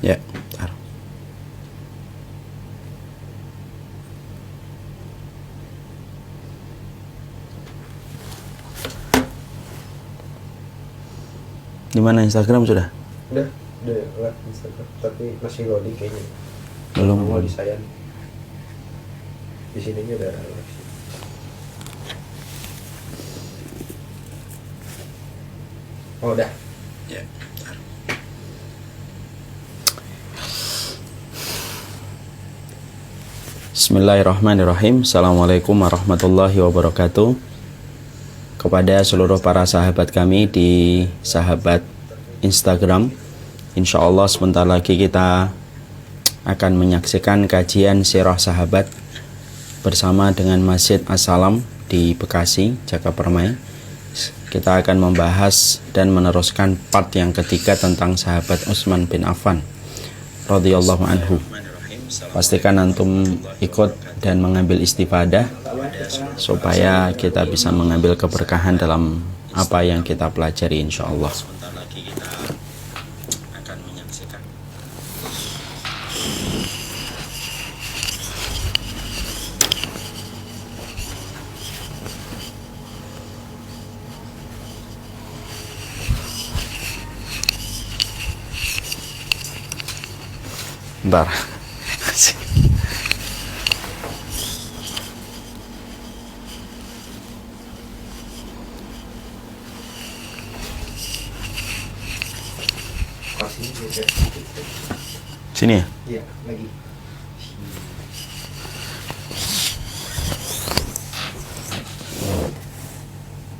Ya, bentar. Di mana Instagram sudah? Udah live Instagram, tapi masih loading kayaknya. Belum. Mau disayang. Di sininya udah live sih. Oh, udah. Ya, bentar. Bismillahirrahmanirrahim. Assalamualaikum warahmatullahi wabarakatuh. Kepada seluruh para sahabat kami di sahabat Instagram, insya Allah sebentar lagi kita akan menyaksikan kajian sirah sahabat bersama dengan Masjid As-Salam di Bekasi, Jakapermai. Kita akan membahas dan meneruskan part yang ketiga tentang sahabat Utsman bin Affan radhiyallahu anhu. Pastikan antum ikut dan mengambil istifadah supaya kita bisa mengambil keberkahan dalam apa yang kita pelajari, insya Allah. Bentar. Sini ya? Iya, lagi.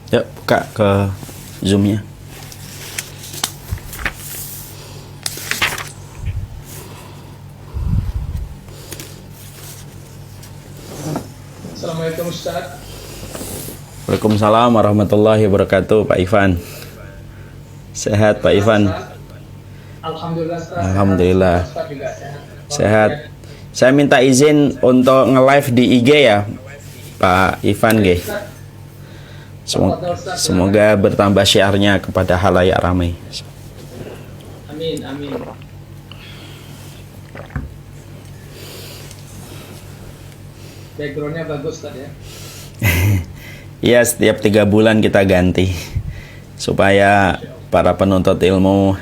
Yuk, buka ke Zoom-nya. Assalamualaikum Ustaz. Waalaikumsalam warahmatullahi wabarakatuh, Pak Ivan. Sehat Pak Ivan? Alhamdulillah Ustaz. Alhamdulillah. Ustaz juga sehat. Sehat. Saya minta izin untuk nge-live di IG ya, Pak Ivan G. Semoga bertambah syiarnya kepada halayak ramai. Amin, amin. Backgroundnya bagus tadi ya. Iya, setiap 3 bulan kita ganti supaya para penuntut ilmu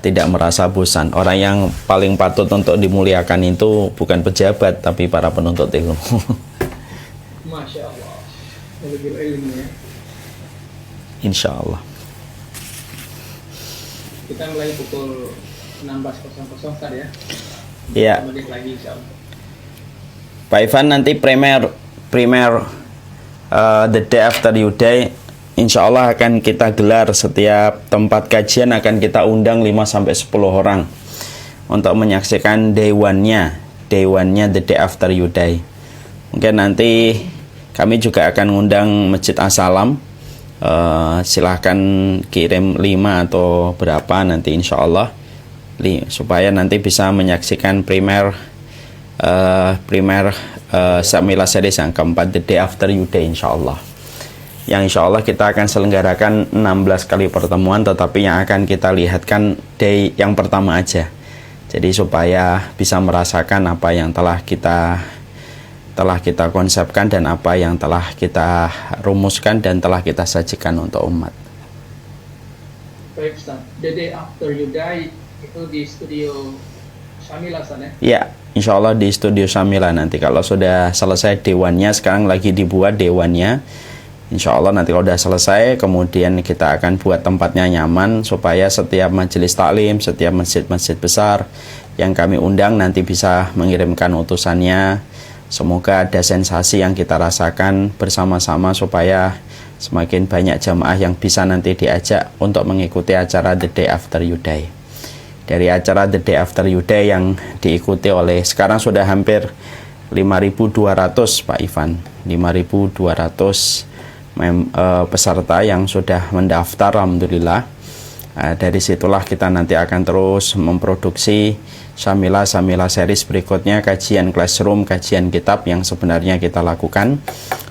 tidak merasa bosan. Orang yang paling patut untuk dimuliakan itu bukan pejabat tapi para penuntut ilmu. Masya Allah. Lebih ilmu ya. Insya Allah. Kita mulai pukul 16.00 tadi ya. Iya. Menit lagi insya Allah. Pak Ivan, nanti primer the day after you die, insya Allah akan kita gelar. Setiap tempat kajian akan kita undang 5-10 orang untuk menyaksikan day one-nya the day after you die. Mungkin nanti kami juga akan undang Masjid As-Salam. Silahkan kirim 5 atau berapa nanti insya Allah, supaya nanti bisa menyaksikan primer Samila series yang keempat, the day after you die, insya Allah. Yang insya Allah kita akan selenggarakan 16 kali pertemuan, tetapi yang akan kita lihatkan day yang pertama aja. Jadi supaya bisa merasakan apa yang telah kita konsepkan dan apa yang telah kita rumuskan dan telah kita sajikan untuk umat. Baik Ustaz, the day after you die itu di studio Syamila Ustaz ya? Ya, insya Allah di studio Syamila nanti. Kalau sudah selesai dewannya, sekarang lagi dibuat dewannya. Insya Allah nanti kalau sudah selesai, kemudian kita akan buat tempatnya nyaman supaya setiap majelis taklim, setiap masjid-masjid besar yang kami undang nanti bisa mengirimkan utusannya. Semoga ada sensasi yang kita rasakan bersama-sama supaya semakin banyak jamaah yang bisa nanti diajak untuk mengikuti acara The Day After You Die. Dari acara The Day After You Die yang diikuti oleh sekarang sudah hampir 5.200 Pak Ivan, 5.200 peserta yang sudah mendaftar, alhamdulillah. Dari situlah kita nanti akan terus memproduksi Syamila series berikutnya, kajian classroom, kajian kitab yang sebenarnya kita lakukan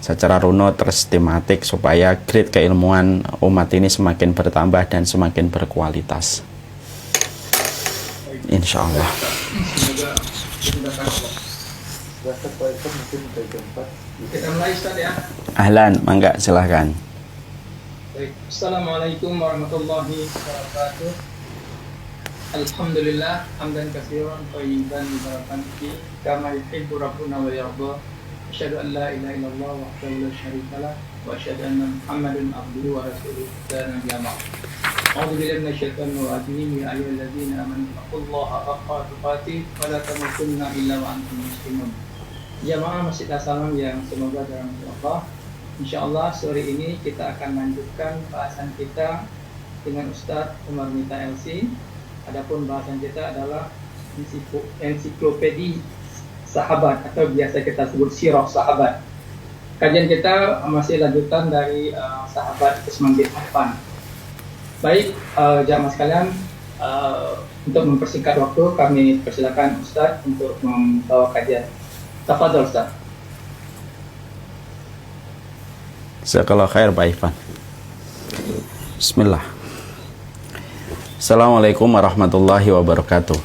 secara runut tersistematik supaya grade keilmuan umat ini semakin bertambah dan semakin berkualitas. Insya Allah. Semoga dimudahkan Allah. Bahasa Pak Irfan mungkin bagian 4. Kita mulai Ustaz ya. Ahlan, mangga silahkan. Baik. Assalamualaikum warahmatullahi wabarakatuh. Alhamdulillah hamdan katsiran thayyiban mubarakan fi kama yuhibbu rabbuna wa yarda. Asyhadu an la ilaha illallah wahdahu la syarika lah wa asyhadu anna Muhammadan abduhu wa rasuluhu la nabiyya ba'd. A'udzu billahi minasyaitonir rajim. Ya ayyuhalladzina amanu taqullaha haqqa tuqatih wa la tamutunna illa wa antum muslimun. Jamaah Masjid As-Salam yang semoga dalam Allah. Insyaallah sore ini kita akan lanjutkan bahasan kita dengan Ustaz Umar Mita LC. Adapun bahasan kita adalah ensiklopedi sahabat atau biasa kita sebut sirah sahabat. Kajian kita masih lanjutan dari sahabat Utsman bin Affan. Baik, jamaah sekalian, untuk mempersingkat waktu kami persilakan Ustaz untuk membawa kajian. Tafadhol Ustaz. Jazakallahu khair Pak Irfan. Bismillah. Assalamualaikum warahmatullahi wabarakatuh.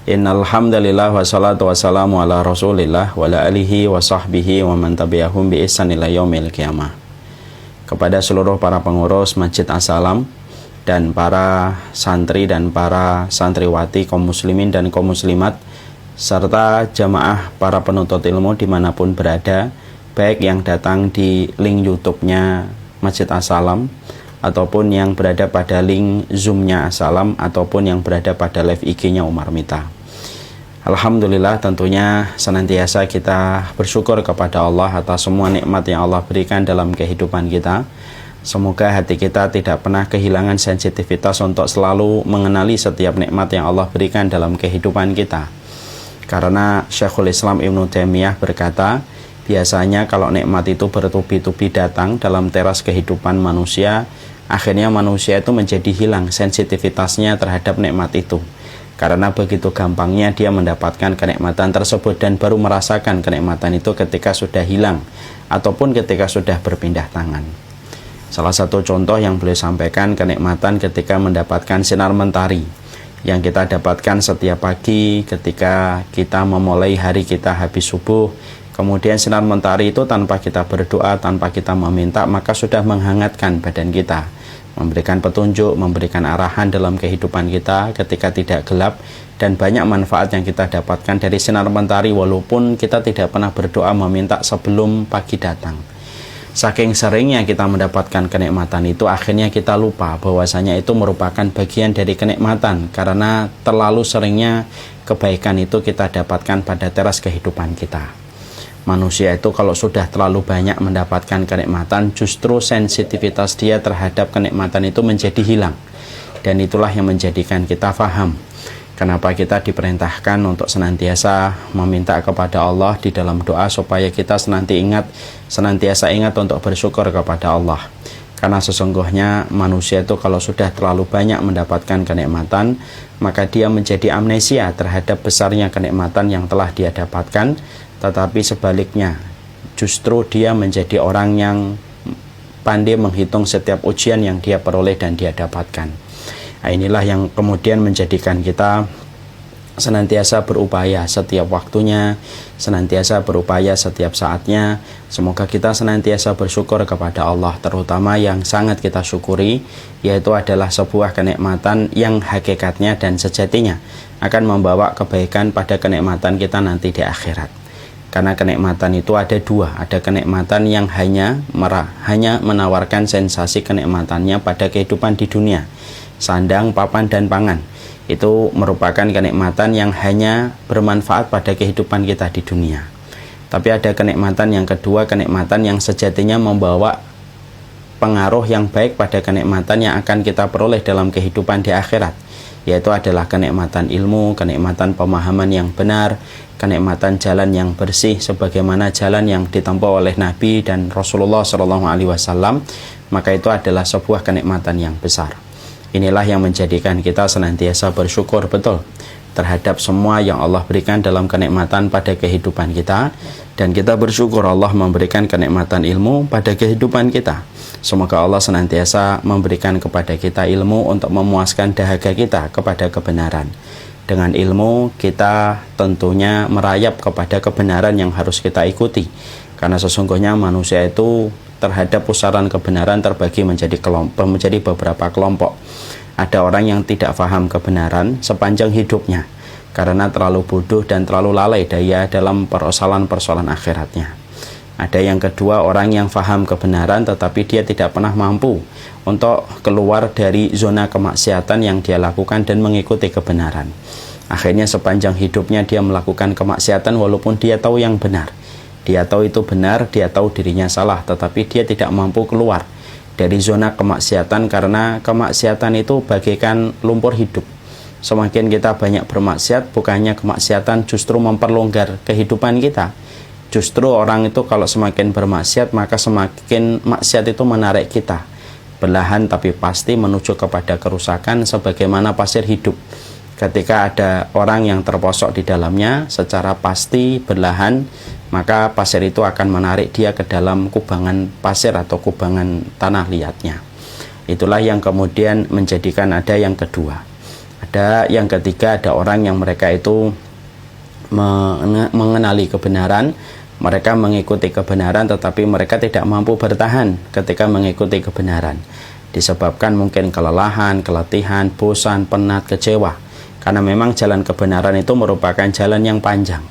Innal hamdalillah wassalatu wassalamu ala Rasulillah wa ala alihi wa sahbihi wa man tabi'ahum bi ihsan ila yaumil qiyamah. Kepada seluruh para pengurus Masjid As-Salam dan para santri dan para santriwati kaum muslimin dan kaum muslimat serta jamaah para penuntut ilmu dimanapun berada, baik yang datang di link YouTube-nya Masjid As-Salam ataupun yang berada pada link Zoom-nya As-Salam ataupun yang berada pada live IG-nya Umar Mita. Alhamdulillah, tentunya senantiasa kita bersyukur kepada Allah atas semua nikmat yang Allah berikan dalam kehidupan kita. Semoga hati kita tidak pernah kehilangan sensitivitas untuk selalu mengenali setiap nikmat yang Allah berikan dalam kehidupan kita. Karena Syekhul Islam Ibnu Taimiyah berkata, biasanya kalau nikmat itu bertubi-tubi datang dalam teras kehidupan manusia, akhirnya manusia itu menjadi hilang sensitivitasnya terhadap nikmat itu. Karena begitu gampangnya dia mendapatkan kenikmatan tersebut dan baru merasakan kenikmatan itu ketika sudah hilang ataupun ketika sudah berpindah tangan. Salah satu contoh yang beliau sampaikan, kenikmatan ketika mendapatkan sinar mentari yang kita dapatkan setiap pagi ketika kita memulai hari kita habis subuh. Kemudian sinar mentari itu tanpa kita berdoa, tanpa kita meminta, maka sudah menghangatkan badan kita, memberikan petunjuk, memberikan arahan dalam kehidupan kita ketika tidak gelap, dan banyak manfaat yang kita dapatkan dari sinar mentari walaupun kita tidak pernah berdoa meminta sebelum pagi datang. Saking seringnya kita mendapatkan kenikmatan itu, akhirnya kita lupa bahwasanya itu merupakan bagian dari kenikmatan karena terlalu seringnya kebaikan itu kita dapatkan pada teras kehidupan kita. Manusia itu kalau sudah terlalu banyak mendapatkan kenikmatan, justru sensitivitas dia terhadap kenikmatan itu menjadi hilang. Dan itulah yang menjadikan kita faham kenapa kita diperintahkan untuk senantiasa meminta kepada Allah di dalam doa supaya kita senantiasa ingat untuk bersyukur kepada Allah. Karena sesungguhnya manusia itu kalau sudah terlalu banyak mendapatkan kenikmatan, maka dia menjadi amnesia terhadap besarnya kenikmatan yang telah dia dapatkan. Tetapi sebaliknya, justru dia menjadi orang yang pandai menghitung setiap ujian yang dia peroleh dan dia dapatkan. Nah, inilah yang kemudian menjadikan kita senantiasa berupaya setiap waktunya, senantiasa berupaya setiap saatnya. Semoga kita senantiasa bersyukur kepada Allah, terutama yang sangat kita syukuri, yaitu adalah sebuah kenikmatan yang hakikatnya dan sejatinya akan membawa kebaikan pada kenikmatan kita nanti di akhirat. Karena kenikmatan itu ada dua, ada kenikmatan yang hanya menawarkan sensasi kenikmatannya pada kehidupan di dunia, sandang, papan, dan pangan. Itu merupakan kenikmatan yang hanya bermanfaat pada kehidupan kita di dunia. Tapi ada kenikmatan yang kedua, kenikmatan yang sejatinya membawa pengaruh yang baik pada kenikmatan yang akan kita peroleh dalam kehidupan di akhirat, yaitu adalah kenikmatan ilmu, kenikmatan pemahaman yang benar, kenikmatan jalan yang bersih sebagaimana jalan yang ditempuh oleh Nabi dan Rasulullah SAW. Maka itu adalah sebuah kenikmatan yang besar. Inilah yang menjadikan kita senantiasa bersyukur betul terhadap semua yang Allah berikan dalam kenikmatan pada kehidupan kita, dan kita bersyukur Allah memberikan kenikmatan ilmu pada kehidupan kita. Semoga Allah senantiasa memberikan kepada kita ilmu untuk memuaskan dahaga kita kepada kebenaran, Dengan ilmu kita tentunya merayap kepada kebenaran yang harus kita ikuti. Karena sesungguhnya manusia itu terhadap pusaran kebenaran terbagi menjadi beberapa kelompok. Ada orang yang tidak paham kebenaran sepanjang hidupnya karena terlalu bodoh dan terlalu lalai daya dalam persoalan-persoalan akhiratnya. Ada yang kedua, orang yang paham kebenaran tetapi dia tidak pernah mampu untuk keluar dari zona kemaksiatan yang dia lakukan dan mengikuti kebenaran. Akhirnya sepanjang hidupnya dia melakukan kemaksiatan walaupun dia tahu yang benar. Dia tahu itu benar, dia tahu dirinya salah, tetapi dia tidak mampu keluar dari zona kemaksiatan karena kemaksiatan itu bagaikan lumpur hidup. Semakin kita banyak bermaksiat, bukannya kemaksiatan justru memperlonggar kehidupan kita. Justru orang itu kalau semakin bermaksiat, maka semakin maksiat itu menarik kita. Perlahan tapi pasti menuju kepada kerusakan sebagaimana pasir hidup. Ketika ada orang yang terposok di dalamnya, secara pasti perlahan, maka pasir itu akan menarik dia ke dalam kubangan pasir atau kubangan tanah liatnya. Itulah yang kemudian menjadikan ada yang kedua. Ada yang ketiga, ada orang yang mereka itu mengenali kebenaran, mereka mengikuti kebenaran tetapi mereka tidak mampu bertahan ketika mengikuti kebenaran. Disebabkan mungkin kelelahan, keletihan, bosan, penat, kecewa. Karena memang jalan kebenaran itu merupakan jalan yang panjang.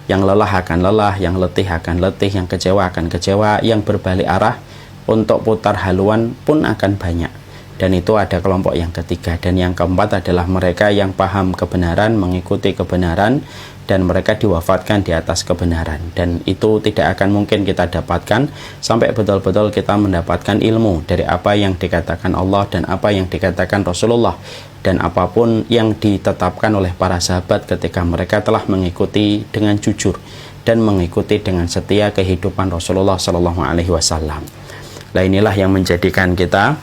Yang lelah akan lelah, yang letih akan letih, yang kecewa akan kecewa, yang berbalik arah untuk putar haluan pun akan banyak. Dan itu ada kelompok yang ketiga. Dan yang keempat adalah mereka yang paham kebenaran, mengikuti kebenaran, dan mereka diwafatkan di atas kebenaran. Dan itu tidak akan mungkin kita dapatkan sampai betul-betul kita mendapatkan ilmu dari apa yang dikatakan Allah dan apa yang dikatakan Rasulullah, dan apapun yang ditetapkan oleh para sahabat ketika mereka telah mengikuti dengan jujur dan mengikuti dengan setia kehidupan Rasulullah SAW. Nah, inilah yang menjadikan kita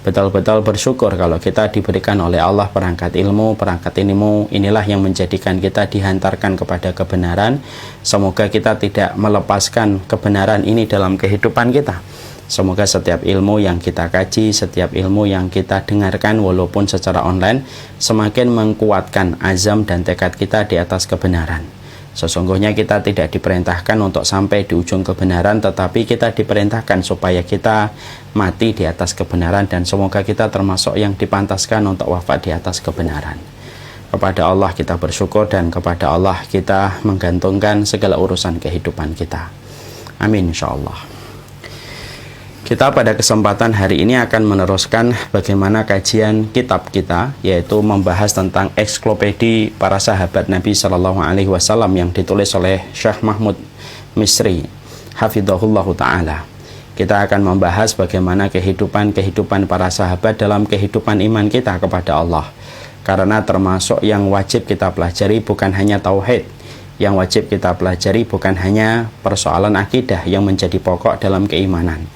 betul-betul bersyukur kalau kita diberikan oleh Allah perangkat ilmu, inilah yang menjadikan kita dihantarkan kepada kebenaran. Semoga kita tidak melepaskan kebenaran ini dalam kehidupan kita. Semoga setiap ilmu yang kita kaji, setiap ilmu yang kita dengarkan walaupun secara online, semakin menguatkan azam dan tekad kita di atas kebenaran. Sesungguhnya kita tidak diperintahkan untuk sampai di ujung kebenaran, tetapi kita diperintahkan supaya kita mati di atas kebenaran, dan semoga kita termasuk yang dipantaskan untuk wafat di atas kebenaran. Kepada Allah kita bersyukur dan kepada Allah kita menggantungkan segala urusan kehidupan kita. Amin insyaallah. Kita pada kesempatan hari ini akan meneruskan bagaimana kajian kitab kita, yaitu membahas tentang ensiklopedi para sahabat Nabi Shallallahu Alaihi Wasallam yang ditulis oleh Syekh Mahmud Misri, hafidhahullahu taala. Kita akan membahas bagaimana kehidupan para sahabat dalam kehidupan iman kita kepada Allah. Karena termasuk yang wajib kita pelajari bukan hanya tauhid, yang wajib kita pelajari bukan hanya persoalan akidah yang menjadi pokok dalam keimanan.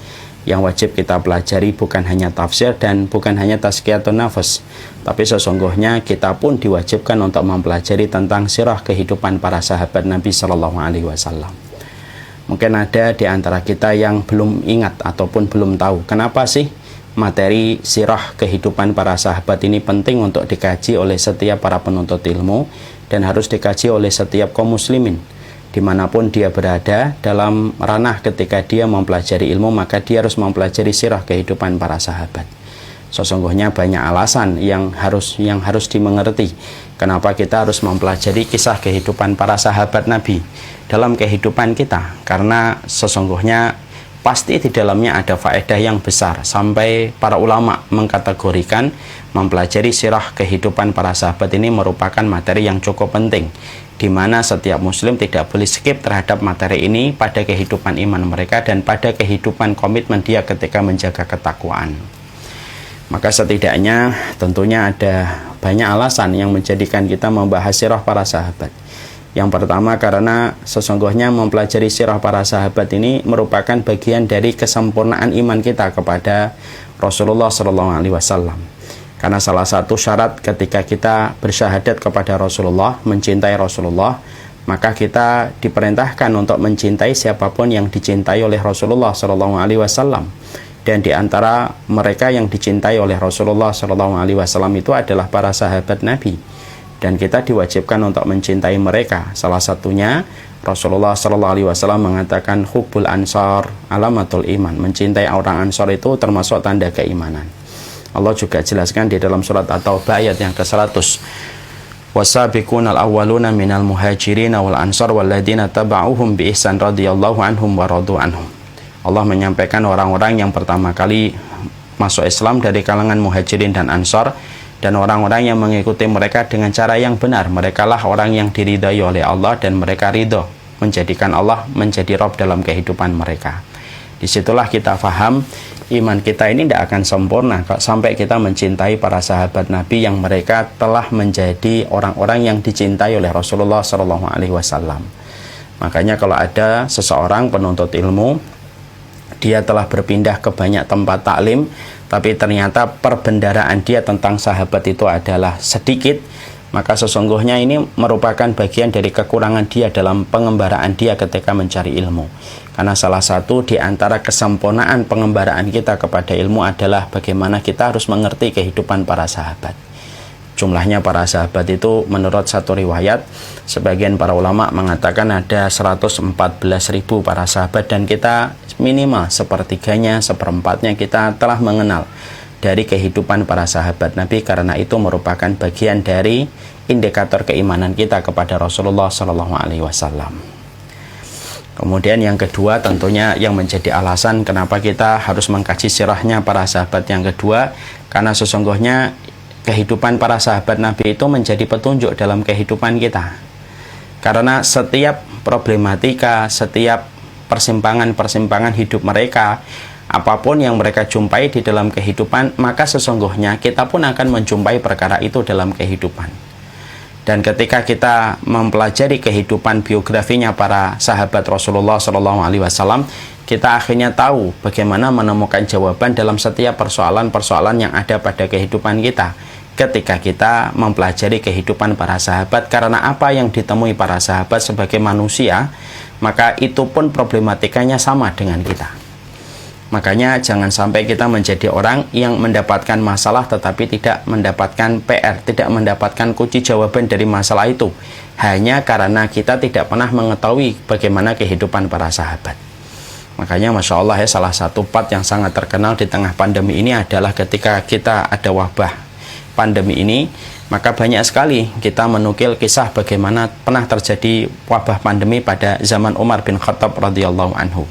Yang wajib kita pelajari bukan hanya tafsir dan bukan hanya tazkiyatun nafas, tapi sesungguhnya kita pun diwajibkan untuk mempelajari tentang sirah kehidupan para sahabat Nabi Shallallahu Alaihi Wasallam. Mungkin ada di antara kita yang belum ingat ataupun belum tahu kenapa sih materi sirah kehidupan para sahabat ini penting untuk dikaji oleh setiap para penuntut ilmu dan harus dikaji oleh setiap kaum muslimin. Dimanapun dia berada dalam ranah ketika dia mempelajari ilmu, maka dia harus mempelajari sirah kehidupan para sahabat. Sesungguhnya banyak alasan yang harus dimengerti kenapa kita harus mempelajari kisah kehidupan para sahabat Nabi dalam kehidupan kita, karena sesungguhnya pasti di dalamnya ada faedah yang besar, sampai para ulama mengkategorikan mempelajari sirah kehidupan para sahabat ini merupakan materi yang cukup penting, di mana setiap muslim tidak boleh skip terhadap materi ini pada kehidupan iman mereka dan pada kehidupan komitmen dia ketika menjaga ketakwaan. Maka setidaknya tentunya ada banyak alasan yang menjadikan kita membahas sirah para sahabat. Yang pertama, karena sesungguhnya mempelajari sirah para sahabat ini merupakan bagian dari kesempurnaan iman kita kepada Rasulullah SAW. Karena salah satu syarat ketika kita bersyahadat kepada Rasulullah, mencintai Rasulullah, maka kita diperintahkan untuk mencintai siapapun yang dicintai oleh Rasulullah SAW. Dan di antara mereka yang dicintai oleh Rasulullah SAW itu adalah para sahabat Nabi. dan kita diwajibkan untuk mencintai mereka. Salah satunya Rasulullah SAW mengatakan hubbul ansar alamatul iman. Mencintai orang Ansar itu termasuk tanda keimanan. Allah juga jelaskan di dalam surat At-Taubah ayat yang ke-100. Wasabiqunal awwaluna minal muhajirin wal ansar walladzina taba'uhum bi ihsan radhiyallahu anhum wa radu anhum. Allah menyampaikan orang-orang yang pertama kali masuk Islam dari kalangan muhajirin dan ansar, dan orang-orang yang mengikuti mereka dengan cara yang benar. Merekalah orang yang diridhai oleh Allah dan mereka ridho menjadikan Allah menjadi Rabb dalam kehidupan mereka. Disitulah kita faham iman kita ini tidak akan sempurna sampai kita mencintai para sahabat Nabi yang mereka telah menjadi orang-orang yang dicintai oleh Rasulullah SAW. Makanya kalau ada seseorang penuntut ilmu, dia telah berpindah ke banyak tempat taklim, tapi ternyata perbendaharaan dia tentang sahabat itu adalah sedikit, maka sesungguhnya ini merupakan bagian dari kekurangan dia dalam pengembaraan dia ketika mencari ilmu. Karena salah satu di antara kesempurnaan pengembaraan kita kepada ilmu adalah bagaimana kita harus mengerti kehidupan para sahabat. Jumlahnya para sahabat itu menurut satu riwayat, sebagian para ulama mengatakan ada 114.000 para sahabat, dan kita minimal sepertiganya, seperempatnya kita telah mengenal dari kehidupan para sahabat Nabi, karena itu merupakan bagian dari indikator keimanan kita kepada Rasulullah SAW. Kemudian yang kedua tentunya yang menjadi alasan kenapa kita harus mengkaji sirahnya para sahabat yang kedua, karena sesungguhnya kehidupan para sahabat Nabi itu menjadi petunjuk dalam kehidupan kita. Karena setiap problematika, setiap persimpangan-persimpangan hidup mereka, apapun yang mereka jumpai di dalam kehidupan, maka sesungguhnya kita pun akan menjumpai perkara itu dalam kehidupan. Dan ketika kita mempelajari kehidupan biografinya para sahabat Rasulullah SAW, kita akhirnya tahu bagaimana menemukan jawaban dalam setiap persoalan-persoalan yang ada pada kehidupan kita. Ketika kita mempelajari kehidupan para sahabat, karena apa yang ditemui para sahabat sebagai manusia, maka itu pun problematikanya sama dengan kita. Makanya jangan sampai kita menjadi orang yang mendapatkan masalah tetapi tidak mendapatkan PR, tidak mendapatkan kunci jawaban dari masalah itu, hanya karena kita tidak pernah mengetahui bagaimana kehidupan para sahabat. Makanya Masya Allah ya, salah satu part yang sangat terkenal di tengah pandemi ini adalah ketika kita ada wabah pandemi ini, maka banyak sekali kita menukil kisah bagaimana pernah terjadi wabah pandemi pada zaman Umar bin Khattab radhiyallahu anhu.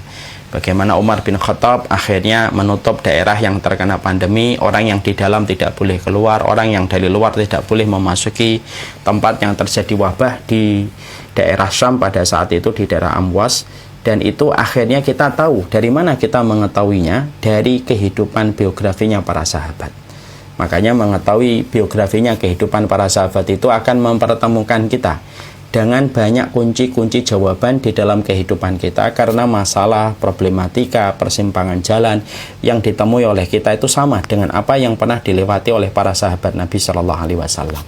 Bagaimana Umar bin Khattab akhirnya menutup daerah yang terkena pandemi, orang yang di dalam tidak boleh keluar, orang yang dari luar tidak boleh memasuki tempat yang terjadi wabah di daerah Syam pada saat itu, di daerah Amwas. Dan itu akhirnya kita tahu. Dari mana kita mengetahuinya? Dari kehidupan biografinya para sahabat. Makanya mengetahui biografinya kehidupan para sahabat itu akan mempertemukan kita dengan banyak kunci-kunci jawaban di dalam kehidupan kita, karena masalah, problematika, persimpangan jalan yang ditemui oleh kita itu sama dengan apa yang pernah dilewati oleh para sahabat Nabi Shallallahu Alaihi Wasallam.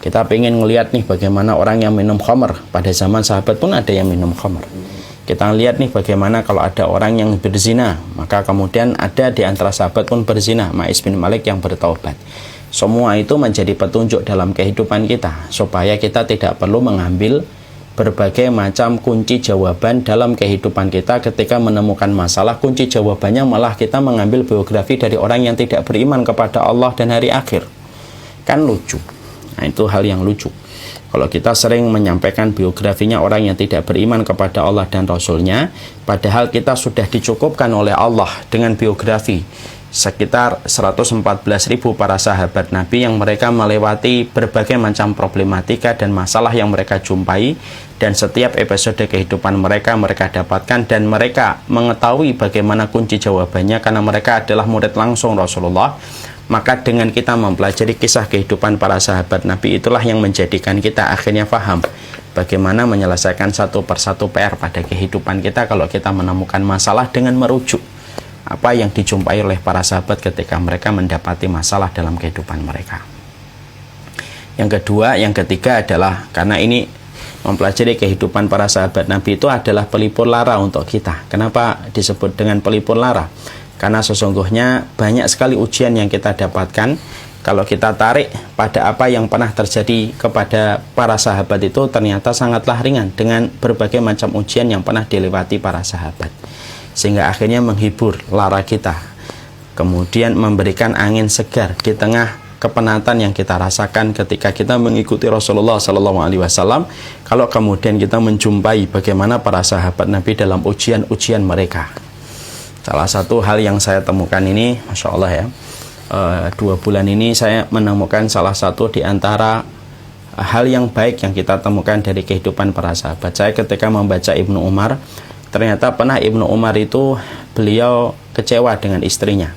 Kita pengen ngelihat nih bagaimana orang yang minum khamr, pada zaman sahabat pun ada yang minum khamr. Kita lihat nih bagaimana kalau ada orang yang berzina, maka kemudian ada di antara sahabat pun berzina, Ma'is bin Malik yang bertaubat. Semua itu menjadi petunjuk dalam kehidupan kita, supaya kita tidak perlu mengambil berbagai macam kunci jawaban dalam kehidupan kita. Ketika menemukan masalah, kunci jawabannya malah kita mengambil biografi dari orang yang tidak beriman kepada Allah dan hari akhir. Kan lucu. Nah, itu hal yang lucu. Kalau kita sering menyampaikan biografinya orang yang tidak beriman kepada Allah dan Rasulnya, padahal kita sudah dicukupkan oleh Allah dengan biografi sekitar 114.000 para sahabat Nabi yang mereka melewati berbagai macam problematika dan masalah yang mereka jumpai, dan setiap episode kehidupan mereka dapatkan, dan mereka mengetahui bagaimana kunci jawabannya karena mereka adalah murid langsung Rasulullah. Maka dengan kita mempelajari kisah kehidupan para sahabat Nabi, itulah yang menjadikan kita akhirnya paham bagaimana menyelesaikan satu persatu PR pada kehidupan kita kalau kita menemukan masalah dengan merujuk apa yang dijumpai oleh para sahabat ketika mereka mendapati masalah dalam kehidupan mereka. Yang kedua, yang ketiga adalah karena ini mempelajari kehidupan para sahabat Nabi itu adalah pelipur lara untuk kita. Kenapa disebut dengan pelipur lara? Karena sesungguhnya banyak sekali ujian yang kita dapatkan kalau kita tarik pada apa yang pernah terjadi kepada para sahabat itu ternyata sangatlah ringan dengan berbagai macam ujian yang pernah dilewati para sahabat, sehingga akhirnya menghibur lara kita, kemudian memberikan angin segar di tengah kepenatan yang kita rasakan ketika kita mengikuti Rasulullah SAW. Kalau kemudian kita menjumpai bagaimana para sahabat Nabi dalam ujian-ujian mereka. Salah satu hal yang saya temukan ini, Masya Allah ya, 2 bulan ini saya menemukan salah satu di antara hal yang baik yang kita temukan dari kehidupan para sahabat. Saya ketika membaca Ibnu Umar, ternyata pernah Ibnu Umar itu beliau kecewa dengan istrinya,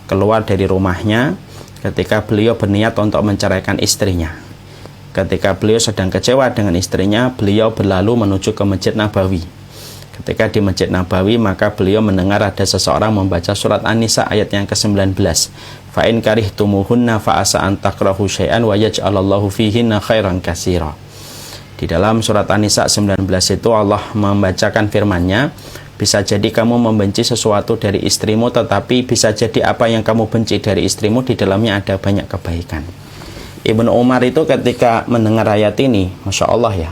keluar dari rumahnya ketika beliau berniat untuk menceraikan istrinya. Ketika beliau sedang kecewa dengan istrinya, beliau berlalu menuju ke Masjid Nabawi. Ketika di Masjid Nabawi, maka beliau mendengar ada seseorang membaca surat An-Nisa ayat yang ke-19. Fa in karihtumuhunna fa asa an takrahu syai'an wa yaj'alallahu fihinna khairan katsira. Di dalam surat An-Nisa 19 itu Allah membacakan firman-Nya, bisa jadi kamu membenci sesuatu dari istrimu, tetapi bisa jadi apa yang kamu benci dari istrimu di dalamnya ada banyak kebaikan. Ibnu Umar itu ketika mendengar ayat ini, Masya Allah ya,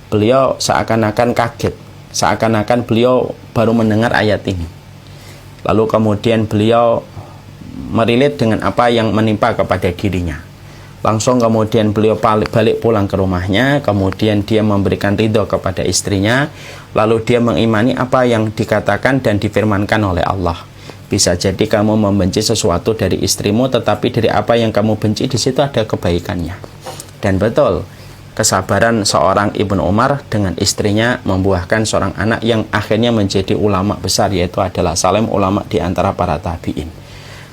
beliau seakan-akan kaget, seakan-akan beliau baru mendengar ayat ini. Lalu kemudian beliau merilit dengan apa yang menimpa kepada dirinya. Langsung kemudian beliau balik pulang ke rumahnya, kemudian dia memberikan ridho kepada istrinya, lalu dia mengimani apa yang dikatakan dan difirmankan oleh Allah. Bisa jadi kamu membenci sesuatu dari istrimu, tetapi dari apa yang kamu benci di situ ada kebaikannya. Dan betul, kesabaran seorang Ibnu Umar dengan istrinya membuahkan seorang anak yang akhirnya menjadi ulama besar, yaitu adalah Salim, ulama di antara para tabi'in.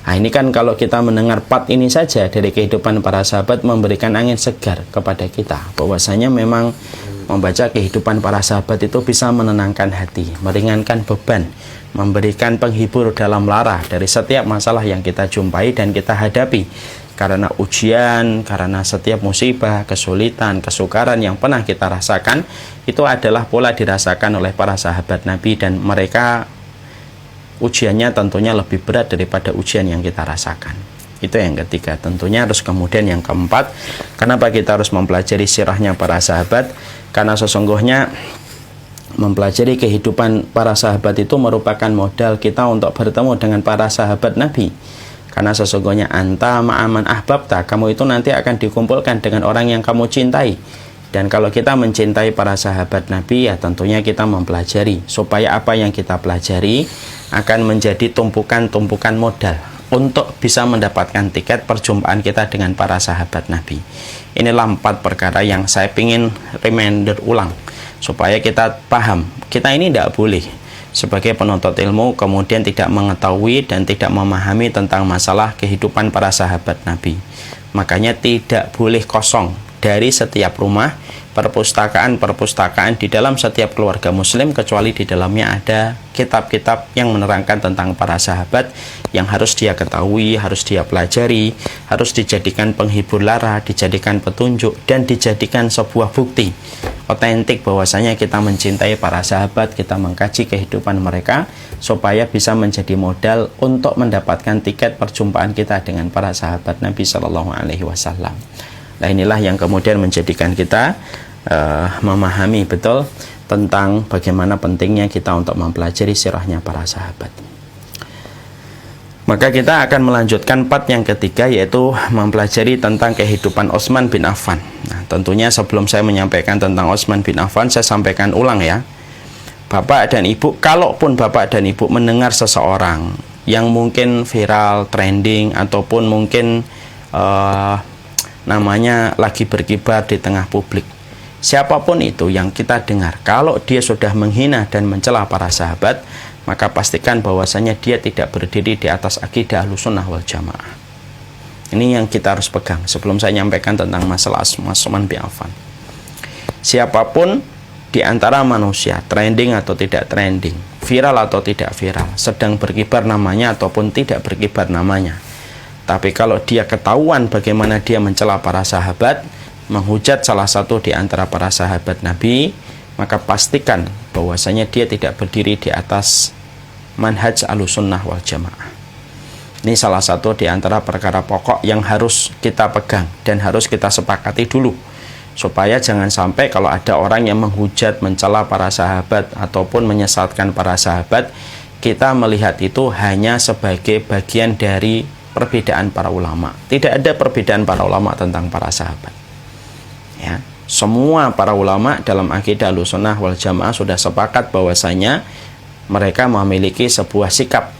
Nah ini kan kalau kita mendengar part ini saja dari kehidupan para sahabat memberikan angin segar kepada kita, bahwasanya memang membaca kehidupan para sahabat itu bisa menenangkan hati, meringankan beban, memberikan penghibur dalam lara dari setiap masalah yang kita jumpai dan kita hadapi. Karena ujian, karena setiap musibah, kesulitan, kesukaran yang pernah kita rasakan, itu adalah pola dirasakan oleh para sahabat Nabi, dan mereka ujiannya tentunya lebih berat daripada ujian yang kita rasakan. Itu yang ketiga. Tentunya harus kemudian yang keempat, kenapa kita harus mempelajari sirahnya para sahabat? Karena sesungguhnya mempelajari kehidupan para sahabat itu merupakan modal kita untuk bertemu dengan para sahabat Nabi. Karena sesungguhnya anta ma'aman ahbabta, kamu itu nanti akan dikumpulkan dengan orang yang kamu cintai. Dan kalau kita mencintai para sahabat Nabi, ya tentunya kita mempelajari supaya apa yang kita pelajari akan menjadi tumpukan-tumpukan modal untuk bisa mendapatkan tiket perjumpaan kita dengan para sahabat Nabi. Inilah 4 perkara yang saya ingin reminder ulang supaya kita paham. Kita ini tidak boleh sebagai penuntut ilmu kemudian tidak mengetahui dan tidak memahami tentang masalah kehidupan para sahabat Nabi. Makanya tidak boleh kosong dari setiap rumah perpustakaan-perpustakaan di dalam setiap keluarga muslim, kecuali di dalamnya ada kitab-kitab yang menerangkan tentang para sahabat yang harus dia ketahui, harus dia pelajari, harus dijadikan penghibur lara, dijadikan petunjuk, dan dijadikan sebuah bukti otentik bahwasanya kita mencintai para sahabat, kita mengkaji kehidupan mereka supaya bisa menjadi modal untuk mendapatkan tiket perjumpaan kita dengan para sahabat Nabi Shallallahu Alaihi Wasallam. Nah inilah yang kemudian menjadikan kita memahami betul tentang bagaimana pentingnya kita untuk mempelajari sirahnya para sahabat. Maka kita akan melanjutkan part yang ketiga, yaitu mempelajari tentang kehidupan Utsman bin Affan. Nah tentunya sebelum saya menyampaikan tentang Utsman bin Affan, saya sampaikan ulang ya, Bapak dan Ibu, kalaupun Bapak dan Ibu mendengar seseorang yang mungkin viral, trending, ataupun mungkin namanya lagi berkibar di tengah publik, siapapun itu yang kita dengar, kalau dia sudah menghina dan mencela para sahabat, maka pastikan bahwasanya dia tidak berdiri di atas akidah Ahlussunnah wal Jamaah. Ini yang kita harus pegang sebelum saya menyampaikan tentang masalah Utsman bin Affan. Siapapun di antara manusia, trending atau tidak trending, viral atau tidak viral, sedang berkibar namanya ataupun tidak berkibar namanya, tapi kalau dia ketahuan bagaimana dia mencela para sahabat, menghujat salah satu di antara para sahabat Nabi, maka pastikan bahwasanya dia tidak berdiri di atas manhaj Ahlussunnah wal Jamaah. Ini salah satu di antara perkara pokok yang harus kita pegang dan harus kita sepakati dulu, supaya jangan sampai kalau ada orang yang menghujat, mencela para sahabat ataupun menyesatkan para sahabat, kita melihat itu hanya sebagai bagian dari perbedaan para ulama. Tidak ada perbedaan para ulama tentang para sahabat. Ya, semua para ulama dalam akidah Ahlussunnah wal Jamaah sudah sepakat bahwasanya mereka memiliki sebuah sikap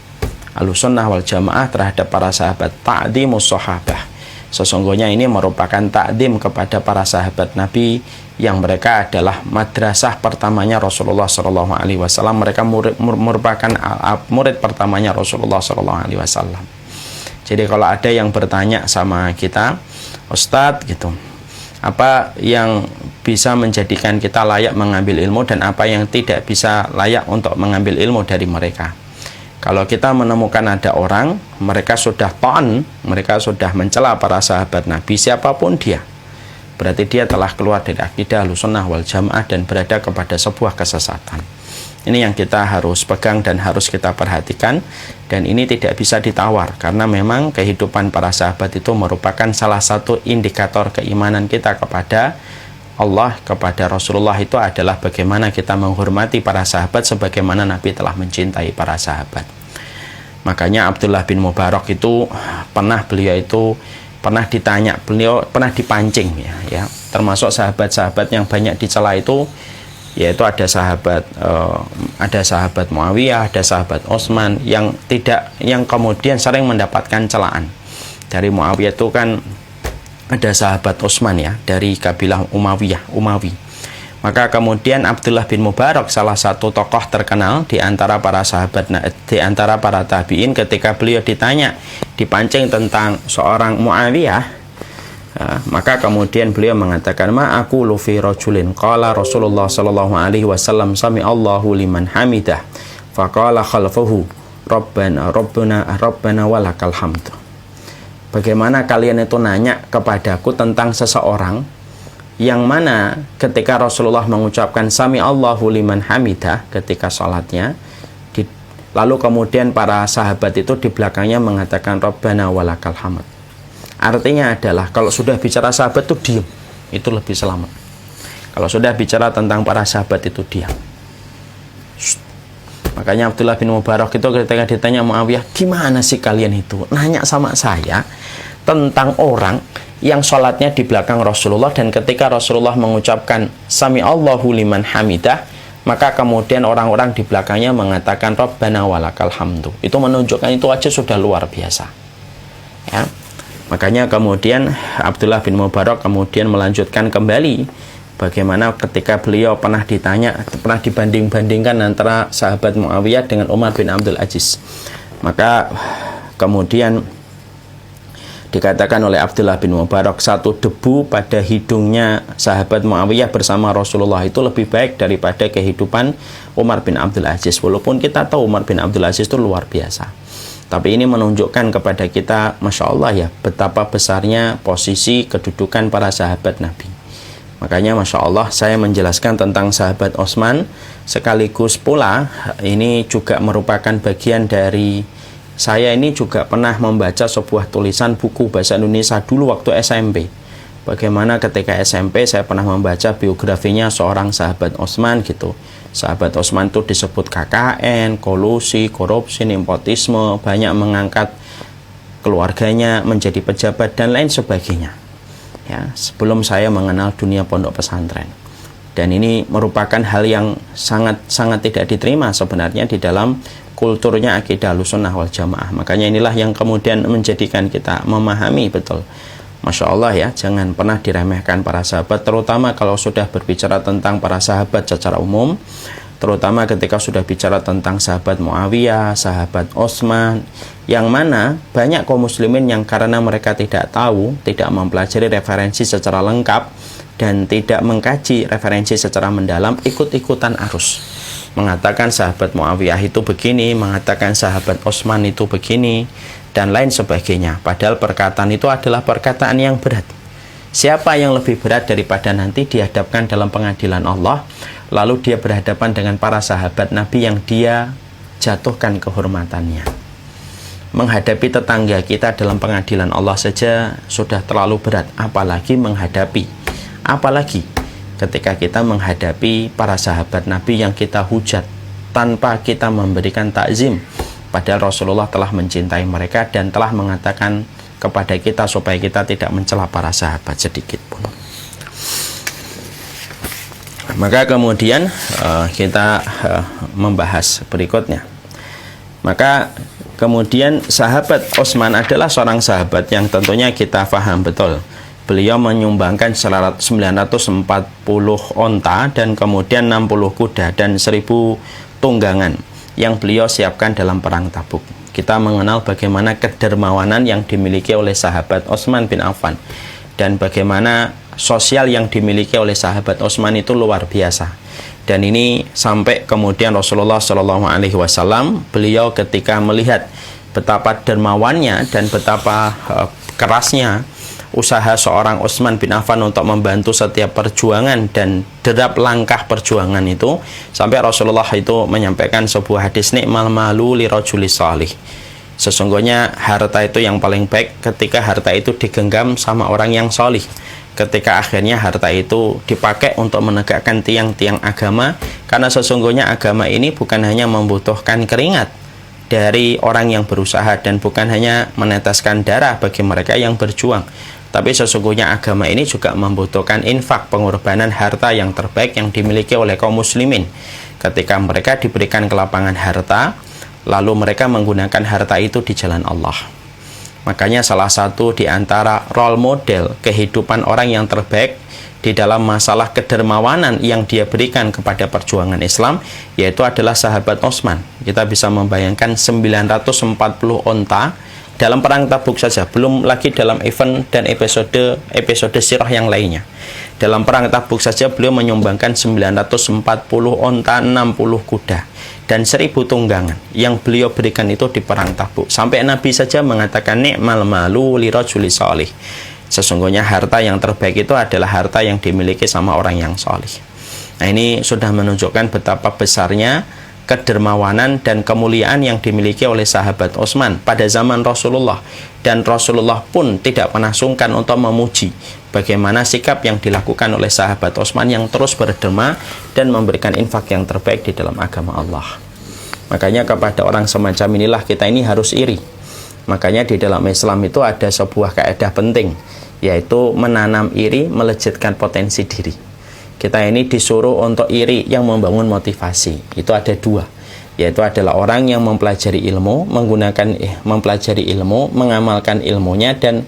Ahlussunnah wal Jamaah terhadap para sahabat, ta'dzimus sahabah. Sesungguhnya ini merupakan takdim kepada para sahabat Nabi yang mereka adalah madrasah pertamanya Rasulullah Shallallahu Alaihi Wasallam. Mereka merupakan murid pertamanya Rasulullah Shallallahu Alaihi Wasallam. Jadi kalau ada yang bertanya sama kita, Ustadz gitu, apa yang bisa menjadikan kita layak mengambil ilmu dan apa yang tidak bisa layak untuk mengambil ilmu dari mereka? Kalau kita menemukan ada orang, mereka sudah mereka sudah mencela para sahabat Nabi, siapapun dia, berarti dia telah keluar dari akidah Ahlussunnah wal Jamaah dan berada kepada sebuah kesesatan. Ini yang kita harus pegang dan harus kita perhatikan, dan ini tidak bisa ditawar, karena memang kehidupan para sahabat itu merupakan salah satu indikator keimanan kita kepada Allah, kepada Rasulullah. Itu adalah bagaimana kita menghormati para sahabat sebagaimana Nabi telah mencintai para sahabat. Makanya Abdullah bin Mubarak itu pernah ditanya, beliau pernah dipancing ya, termasuk sahabat-sahabat yang banyak dicela itu, yaitu ada sahabat Muawiyah, ada sahabat Utsman yang kemudian sering mendapatkan celaan. Dari Muawiyah itu kan ada sahabat Utsman ya, dari kabilah Umawi. Maka kemudian Abdullah bin Mubarak, salah satu tokoh terkenal di antara para sahabat, di antara para tabi'in, ketika beliau dipancing tentang seorang Muawiyah, maka kemudian beliau mengatakan, ma aku lufi rajulin qala Rasulullah sallallahu alaihi wasallam sami Allahu liman hamidah faqala khalfahu rabbana walakal hamd. Bagaimana kalian itu nanya kepadaku tentang seseorang yang mana ketika Rasulullah mengucapkan sami Allahu liman hamidah ketika sholatnya, lalu kemudian para sahabat itu di belakangnya mengatakan rabbana walakal hamd. Artinya adalah kalau sudah bicara sahabat itu diam, itu lebih selamat. Kalau sudah bicara tentang para sahabat itu diam. Makanya Abdullah bin Mubarak itu ketika ditanya Muawiyah, gimana sih kalian itu nanya sama saya tentang orang yang sholatnya di belakang Rasulullah, dan ketika Rasulullah mengucapkan sami Allahu liman hamidah, maka kemudian orang-orang di belakangnya mengatakan rabbana walakal hamdu. Itu menunjukkan itu aja sudah luar biasa ya. Makanya kemudian Abdullah bin Mubarak kemudian melanjutkan kembali bagaimana ketika beliau pernah dibanding-bandingkan antara sahabat Muawiyah dengan Umar bin Abdul Aziz. Maka kemudian dikatakan oleh Abdullah bin Mubarak, satu debu pada hidungnya sahabat Muawiyah bersama Rasulullah itu lebih baik daripada kehidupan Umar bin Abdul Aziz. Walaupun kita tahu Umar bin Abdul Aziz itu luar biasa, tapi ini menunjukkan kepada kita, Masya Allah ya, betapa besarnya posisi kedudukan para sahabat Nabi. Makanya Masya Allah saya menjelaskan tentang sahabat Utsman, sekaligus pula ini juga merupakan bagian dari saya ini juga pernah membaca sebuah tulisan buku bahasa Indonesia dulu waktu SMP. Bagaimana ketika SMP saya pernah membaca biografinya seorang sahabat Utsman gitu. Sahabat Utsman itu disebut KKN, kolusi, korupsi, nepotisme, banyak mengangkat keluarganya menjadi pejabat dan lain sebagainya. Ya, sebelum saya mengenal dunia pondok pesantren. Dan ini merupakan hal yang sangat tidak diterima sebenarnya di dalam kulturnya akidah Ahlussunnah wal Jamaah. Makanya inilah yang kemudian menjadikan kita memahami betul, Masya Allah ya, jangan pernah diremehkan para sahabat, terutama kalau sudah berbicara tentang para sahabat secara umum, terutama ketika sudah bicara tentang sahabat Muawiyah, sahabat Utsman, yang mana banyak kaum muslimin yang karena mereka tidak tahu, tidak mempelajari referensi secara lengkap dan tidak mengkaji referensi secara mendalam, ikut-ikutan arus mengatakan sahabat Muawiyah itu begini, mengatakan sahabat Utsman itu begini, dan lain sebagainya. Padahal perkataan itu adalah perkataan yang berat. Siapa yang lebih berat daripada nanti dihadapkan dalam pengadilan Allah, lalu dia berhadapan dengan para sahabat Nabi yang dia jatuhkan kehormatannya. menghadapi tetangga kita dalam pengadilan Allah saja sudah terlalu berat, apalagi ketika kita menghadapi para sahabat Nabi yang kita hujat tanpa kita memberikan takzim, padahal Rasulullah telah mencintai mereka dan telah mengatakan kepada kita supaya kita tidak mencela para sahabat sedikit pun. Maka kemudian kita membahas berikutnya. Maka kemudian sahabat Utsman adalah seorang sahabat yang tentunya kita paham betul. Beliau menyumbangkan 940 onta dan kemudian 60 kuda dan 1000 tunggangan yang beliau siapkan dalam perang Tabuk. Kita mengenal bagaimana kedermawanan yang dimiliki oleh sahabat Utsman bin Affan dan bagaimana sosial yang dimiliki oleh sahabat Utsman itu luar biasa. Dan ini sampai kemudian Rasulullah SAW, beliau ketika melihat betapa dermawannya dan betapa kerasnya usaha seorang Utsman bin Affan untuk membantu setiap perjuangan dan derap langkah perjuangan itu, sampai Rasulullah itu menyampaikan sebuah hadis, ni'mal malu li rajulis salih. Sesungguhnya harta itu yang paling baik ketika harta itu digenggam sama orang yang solih, ketika akhirnya harta itu dipakai untuk menegakkan tiang-tiang agama, karena sesungguhnya agama ini bukan hanya membutuhkan keringat dari orang yang berusaha dan bukan hanya meneteskan darah bagi mereka yang berjuang, tapi sesungguhnya agama ini juga membutuhkan infak, pengorbanan harta yang terbaik yang dimiliki oleh kaum muslimin. Ketika mereka diberikan kelapangan harta, lalu mereka menggunakan harta itu di jalan Allah. Makanya salah satu di antara role model kehidupan orang yang terbaik di dalam masalah kedermawanan yang dia berikan kepada perjuangan Islam, yaitu adalah sahabat Utsman. Kita bisa membayangkan 940 onta dalam perang Tabuk saja, belum lagi dalam event dan episode sirah yang lainnya. Dalam perang Tabuk saja beliau menyumbangkan 940 onta, 60 kuda dan 1000 tunggangan yang beliau berikan itu di perang Tabuk. Sampai Nabi saja mengatakan ni'mal malu li rajulis salih. Sesungguhnya harta yang terbaik itu adalah harta yang dimiliki sama orang yang salih. Nah, ini sudah menunjukkan betapa besarnya kedermawanan dan kemuliaan yang dimiliki oleh sahabat Utsman pada zaman Rasulullah, dan Rasulullah pun tidak pernah sungkan untuk memuji bagaimana sikap yang dilakukan oleh sahabat Utsman yang terus berderma dan memberikan infak yang terbaik di dalam agama Allah. Makanya kepada orang semacam inilah kita ini harus iri. Makanya di dalam Islam itu ada sebuah kaidah penting, yaitu menanam iri melejitkan potensi diri. Kita ini disuruh untuk iri yang membangun motivasi. Itu ada dua, yaitu adalah orang yang mempelajari ilmu, mempelajari ilmu, mengamalkan ilmunya dan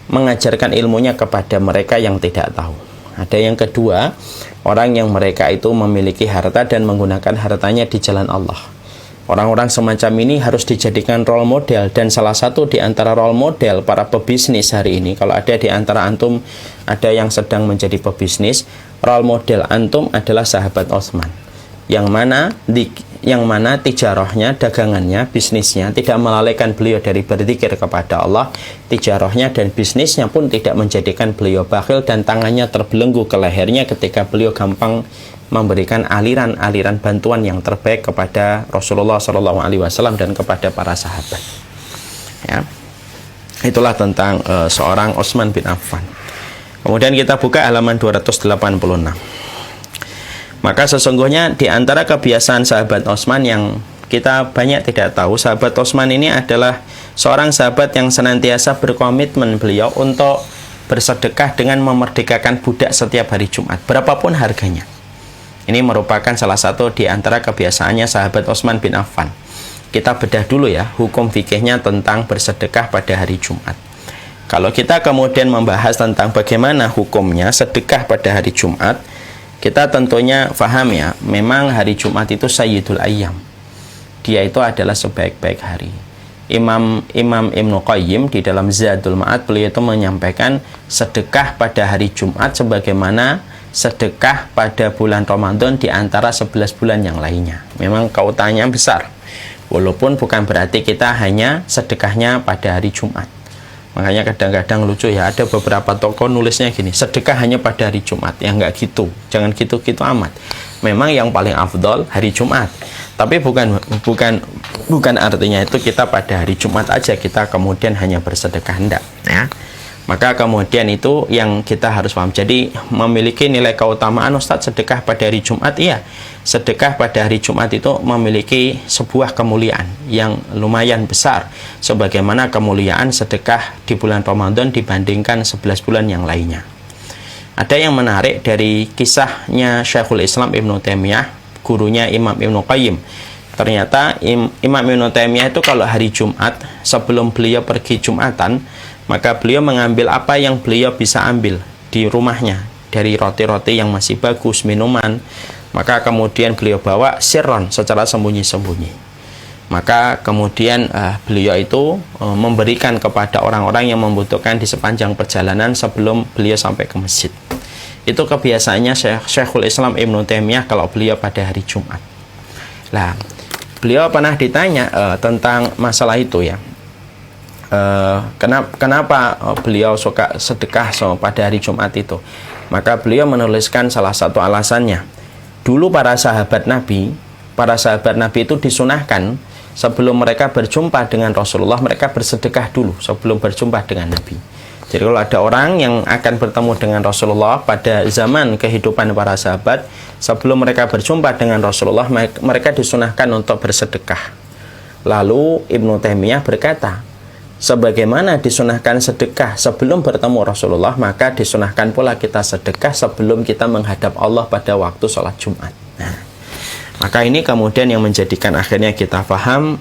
mengajarkan ilmunya kepada mereka yang tidak tahu. Ada yang kedua, orang yang mereka itu memiliki harta dan menggunakan hartanya di jalan Allah. Orang-orang semacam ini harus dijadikan role model, dan salah satu di antara role model para pebisnis hari ini, kalau ada di antara antum ada yang sedang menjadi pebisnis, role model antum adalah sahabat Utsman, yang mana tijarahnya, dagangannya, bisnisnya tidak melalaikan beliau dari berzikir kepada Allah. Tijarahnya dan bisnisnya pun tidak menjadikan beliau bakhil dan tangannya terbelenggu ke lehernya ketika beliau gampang memberikan aliran-aliran bantuan yang terbaik kepada Rasulullah SAW dan kepada para sahabat. Ya. Itulah tentang seorang Utsman bin Affan. Kemudian kita buka halaman 286. Maka sesungguhnya di antara kebiasaan sahabat Utsman yang kita banyak tidak tahu, sahabat Utsman ini adalah seorang sahabat yang senantiasa berkomitmen beliau untuk bersedekah dengan memerdekakan budak setiap hari Jumat, berapapun harganya. Ini merupakan salah satu di antara kebiasaannya sahabat Utsman bin Affan. Kita bedah dulu ya hukum fikihnya tentang bersedekah pada hari Jumat. Kalau kita kemudian membahas tentang bagaimana hukumnya sedekah pada hari Jumat, kita tentunya paham ya, memang hari Jumat itu sayyidul ayyam. Dia itu adalah sebaik-baik hari. Imam Ibnu Qayyim di dalam Zadul Ma'ad, beliau itu menyampaikan sedekah pada hari Jumat sebagaimana sedekah pada bulan Ramadan di antara 11 bulan yang lainnya. Memang keutamaannya besar, walaupun bukan berarti kita hanya sedekahnya pada hari Jumat. Makanya kadang-kadang lucu ya, ada beberapa tokoh nulisnya gini, sedekah hanya pada hari Jumat. Ya enggak gitu, jangan gitu-gitu amat. memang yang paling afdol hari Jumat. Tapi bukan artinya itu kita pada hari Jumat aja kita kemudian hanya bersedekah, enggak ya. Maka kemudian itu yang kita harus paham. Jadi memiliki nilai keutamaan, Ustadz, sedekah pada hari Jumat, iya. Sedekah pada hari Jumat itu memiliki sebuah kemuliaan yang lumayan besar, sebagaimana kemuliaan sedekah di bulan Ramadan dibandingkan 11 bulan yang lainnya. Ada yang menarik dari kisahnya Syekhul Islam Ibnu Taimiyah, gurunya Imam Ibnu Qayyim. Ternyata Imam Ibnu Taimiyah itu kalau hari Jumat, sebelum beliau pergi Jumatan, maka beliau mengambil apa yang beliau bisa ambil di rumahnya, dari roti-roti yang masih bagus, minuman, maka kemudian beliau bawa sirron, secara sembunyi-sembunyi. Maka kemudian beliau itu memberikan kepada orang-orang yang membutuhkan di sepanjang perjalanan sebelum beliau sampai ke masjid. Itu kebiasaannya Syekhul Islam Ibnu Taimiyah kalau beliau pada hari Jumat. Nah, beliau pernah ditanya tentang masalah itu ya. Kenapa beliau suka sedekah pada hari Jumat itu? Maka beliau menuliskan salah satu alasannya. Dulu para sahabat Nabi itu disunahkan sebelum mereka berjumpa dengan Rasulullah, mereka bersedekah dulu sebelum berjumpa dengan Nabi. Jadi kalau ada orang yang akan bertemu dengan Rasulullah pada zaman kehidupan para sahabat, sebelum mereka berjumpa dengan Rasulullah, mereka disunahkan untuk bersedekah. Lalu Ibnu Taimiyah berkata, sebagaimana disunahkan sedekah sebelum bertemu Rasulullah, maka disunahkan pula kita sedekah sebelum kita menghadap Allah pada waktu sholat Jumat. Nah, maka ini kemudian yang menjadikan akhirnya kita paham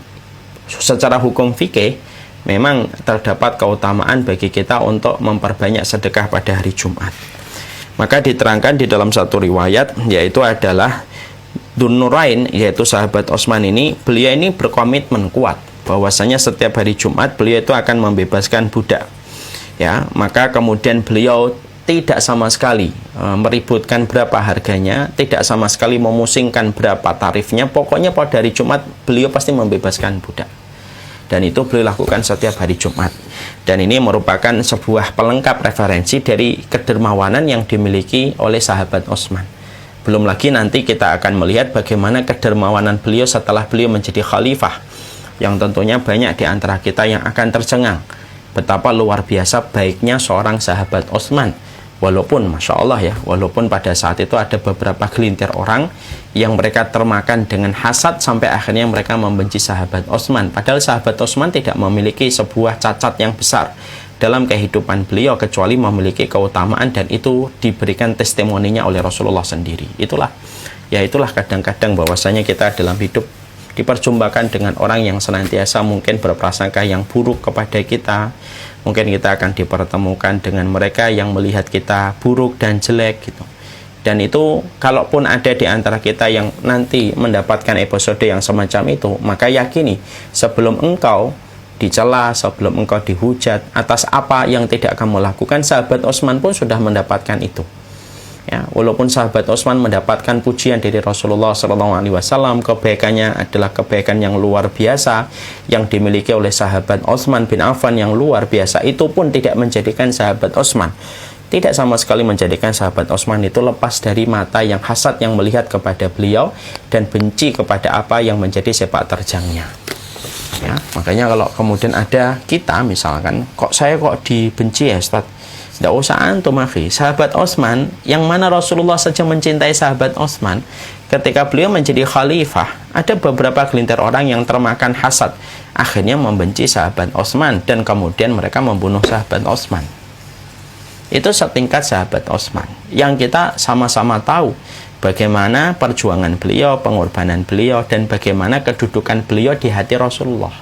secara hukum fikih, memang terdapat keutamaan bagi kita untuk memperbanyak sedekah pada hari Jumat. Maka diterangkan di dalam satu riwayat, yaitu adalah Dzun-Nurain, yaitu sahabat Utsman ini, beliau ini berkomitmen kuat bahwasanya setiap hari Jumat beliau itu akan membebaskan budak. Ya, maka kemudian beliau tidak sama sekali meributkan berapa harganya, tidak sama sekali memusingkan berapa tarifnya. Pokoknya pada hari Jumat beliau pasti membebaskan budak. Dan itu beliau lakukan setiap hari Jumat. Dan ini merupakan sebuah pelengkap referensi dari kedermawanan yang dimiliki oleh sahabat Utsman. Belum lagi nanti kita akan melihat bagaimana kedermawanan beliau setelah beliau menjadi khalifah, yang tentunya banyak di antara kita yang akan tercengang betapa luar biasa baiknya seorang sahabat Utsman. Walaupun Masya Allah ya, walaupun pada saat itu ada beberapa gelintir orang yang mereka termakan dengan hasad sampai akhirnya mereka membenci sahabat Utsman. Padahal sahabat Utsman tidak memiliki sebuah cacat yang besar dalam kehidupan beliau, kecuali memiliki keutamaan, dan itu diberikan testimoninya oleh Rasulullah sendiri. Itulah kadang-kadang bahwasanya kita dalam hidup diperjumpakan dengan orang yang senantiasa mungkin berprasangka yang buruk kepada kita. Mungkin kita akan dipertemukan dengan mereka yang melihat kita buruk dan jelek gitu. Dan itu kalaupun ada di antara kita yang nanti mendapatkan episode yang semacam itu, maka yakini sebelum engkau dicela, sebelum engkau dihujat atas apa yang tidak kamu lakukan, sahabat Utsman pun sudah mendapatkan itu. Ya, walaupun sahabat Utsman mendapatkan pujian dari Rasulullah SAW, kebaikannya adalah kebaikan yang luar biasa yang dimiliki oleh sahabat Utsman bin Affan yang luar biasa, itu pun tidak menjadikan sahabat Utsman, tidak sama sekali menjadikan sahabat Utsman itu lepas dari mata yang hasad yang melihat kepada beliau dan benci kepada apa yang menjadi sepak terjangnya. Ya, makanya kalau kemudian ada kita misalkan, saya dibenci ya Ustaz, tidak usah antum akhi. Sahabat Utsman, yang mana Rasulullah saja mencintai sahabat Utsman, ketika beliau menjadi khalifah, ada beberapa gelintir orang yang termakan hasad, akhirnya membenci sahabat Utsman, dan kemudian mereka membunuh sahabat Utsman. Itu setingkat sahabat Utsman yang kita sama-sama tahu bagaimana perjuangan beliau, pengorbanan beliau, dan bagaimana kedudukan beliau di hati Rasulullah.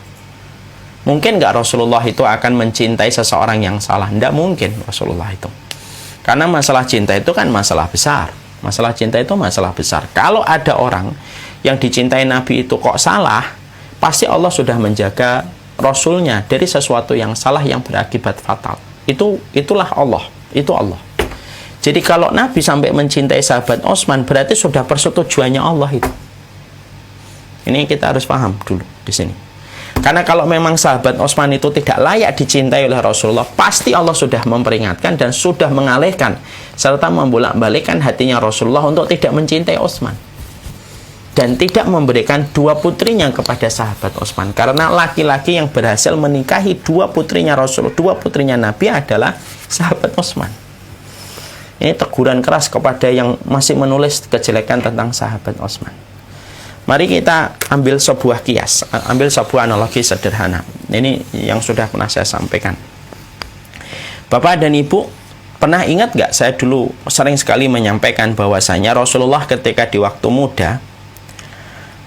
Mungkin nggak Rasulullah itu akan mencintai seseorang yang salah? Tidak mungkin Rasulullah itu. Karena masalah cinta itu kan masalah besar. Masalah cinta itu masalah besar. Kalau ada orang yang dicintai Nabi itu kok salah, pasti Allah sudah menjaga Rasulnya dari sesuatu yang salah yang berakibat fatal. Itulah Allah. Itu Allah. Jadi kalau Nabi sampai mencintai sahabat Utsman, berarti sudah persetujuannya Allah itu. Ini kita harus paham dulu di sini. Karena kalau memang sahabat Utsman itu tidak layak dicintai oleh Rasulullah, pasti Allah sudah memperingatkan dan sudah mengalihkan serta membolak-balikkan hatinya Rasulullah untuk tidak mencintai Utsman. dan tidak memberikan 2 putrinya kepada sahabat Utsman. Karena laki-laki yang berhasil menikahi 2 putrinya Rasul, 2 putrinya Nabi adalah sahabat Utsman. Ini teguran keras kepada yang masih menulis kejelekan tentang sahabat Utsman. Mari kita ambil sebuah kias, ambil sebuah analogi sederhana. Ini yang sudah pernah saya sampaikan. Bapak dan Ibu, pernah ingat gak saya dulu sering sekali menyampaikan bahwasanya Rasulullah ketika di waktu muda,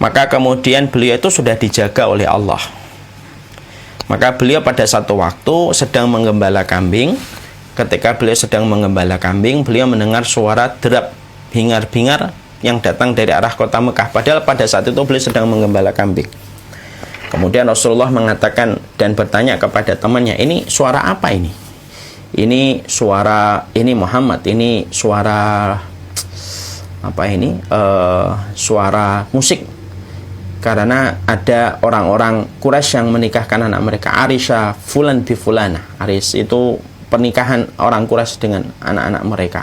maka kemudian beliau itu sudah dijaga oleh Allah. Maka beliau pada satu waktu sedang menggembala kambing. Ketika beliau sedang menggembala kambing, beliau mendengar suara derap hingar-bingar yang datang dari arah kota Mekah. Padahal pada saat itu beliau sedang menggembala kambing. Kemudian Rasulullah mengatakan dan bertanya kepada temannya, ini suara apa ini? Ini suara, ini Muhammad, ini suara apa ini? Suara musik. Karena ada orang-orang Quraisy yang menikahkan anak mereka. Arisha fulan bi fulana. Aris itu pernikahan orang Quraisy dengan anak-anak mereka.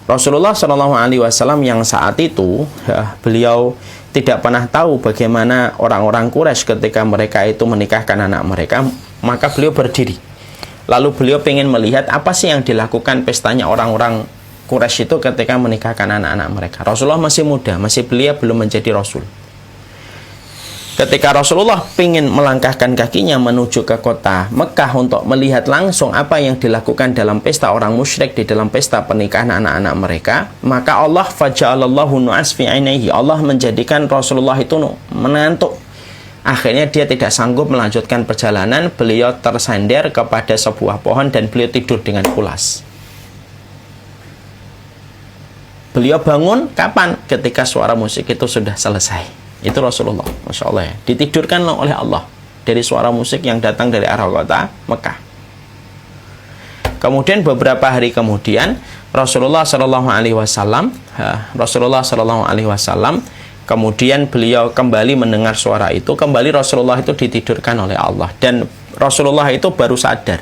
Rasulullah SAW yang saat itu beliau tidak pernah tahu bagaimana orang-orang Quraisy ketika mereka itu menikahkan anak mereka, maka beliau berdiri. Lalu beliau ingin melihat apa sih yang dilakukan pestanya orang-orang Quraisy itu ketika menikahkan anak-anak mereka. Rasulullah masih muda, masih belia, belum menjadi Rasul. Ketika Rasulullah ingin melangkahkan kakinya menuju ke kota Mekah untuk melihat langsung apa yang dilakukan dalam pesta orang musyrik di dalam pesta pernikahan anak-anak mereka, maka Allah faja'alallahu nu'as fi 'ainaihi. Allah menjadikan Rasulullah itu mengantuk. Akhirnya dia tidak sanggup melanjutkan perjalanan. Beliau tersender kepada sebuah pohon dan beliau tidur dengan pulas. Beliau bangun kapan? Ketika suara musik itu sudah selesai. Itu Rasulullah, Masya Allah ya. Ditidurkan oleh Allah dari suara musik yang datang dari arah kota Mekah. Kemudian beberapa hari kemudian Rasulullah SAW kemudian beliau kembali mendengar suara itu. Kembali Rasulullah itu ditidurkan oleh Allah. Dan Rasulullah itu baru sadar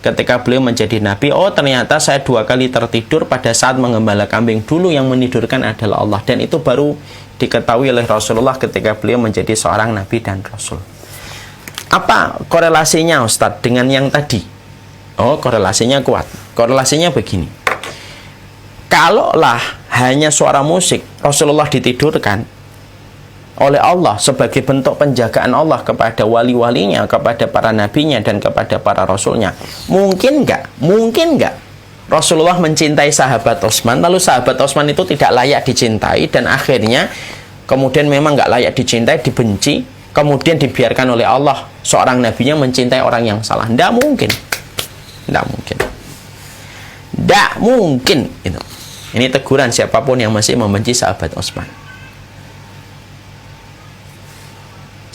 ketika beliau menjadi Nabi, oh ternyata saya 2 kali tertidur pada saat menggembala kambing. Dulu yang menidurkan adalah Allah. Dan itu baru diketahui oleh Rasulullah ketika beliau menjadi seorang Nabi dan Rasul. Apa korelasinya Ustadz dengan yang tadi? Oh, korelasinya kuat. Korelasinya begini. Kalaulah hanya suara musik Rasulullah ditidurkan oleh Allah sebagai bentuk penjagaan Allah kepada wali-walinya, kepada para nabinya dan kepada para rasulnya, mungkin nggak Rasulullah mencintai sahabat Utsman, lalu sahabat Utsman itu tidak layak dicintai, dan akhirnya kemudian memang nggak layak dicintai, dibenci, kemudian dibiarkan oleh Allah seorang nabinya mencintai orang yang salah. Tidak mungkin. Itu. Ini teguran siapapun yang masih membenci sahabat Utsman.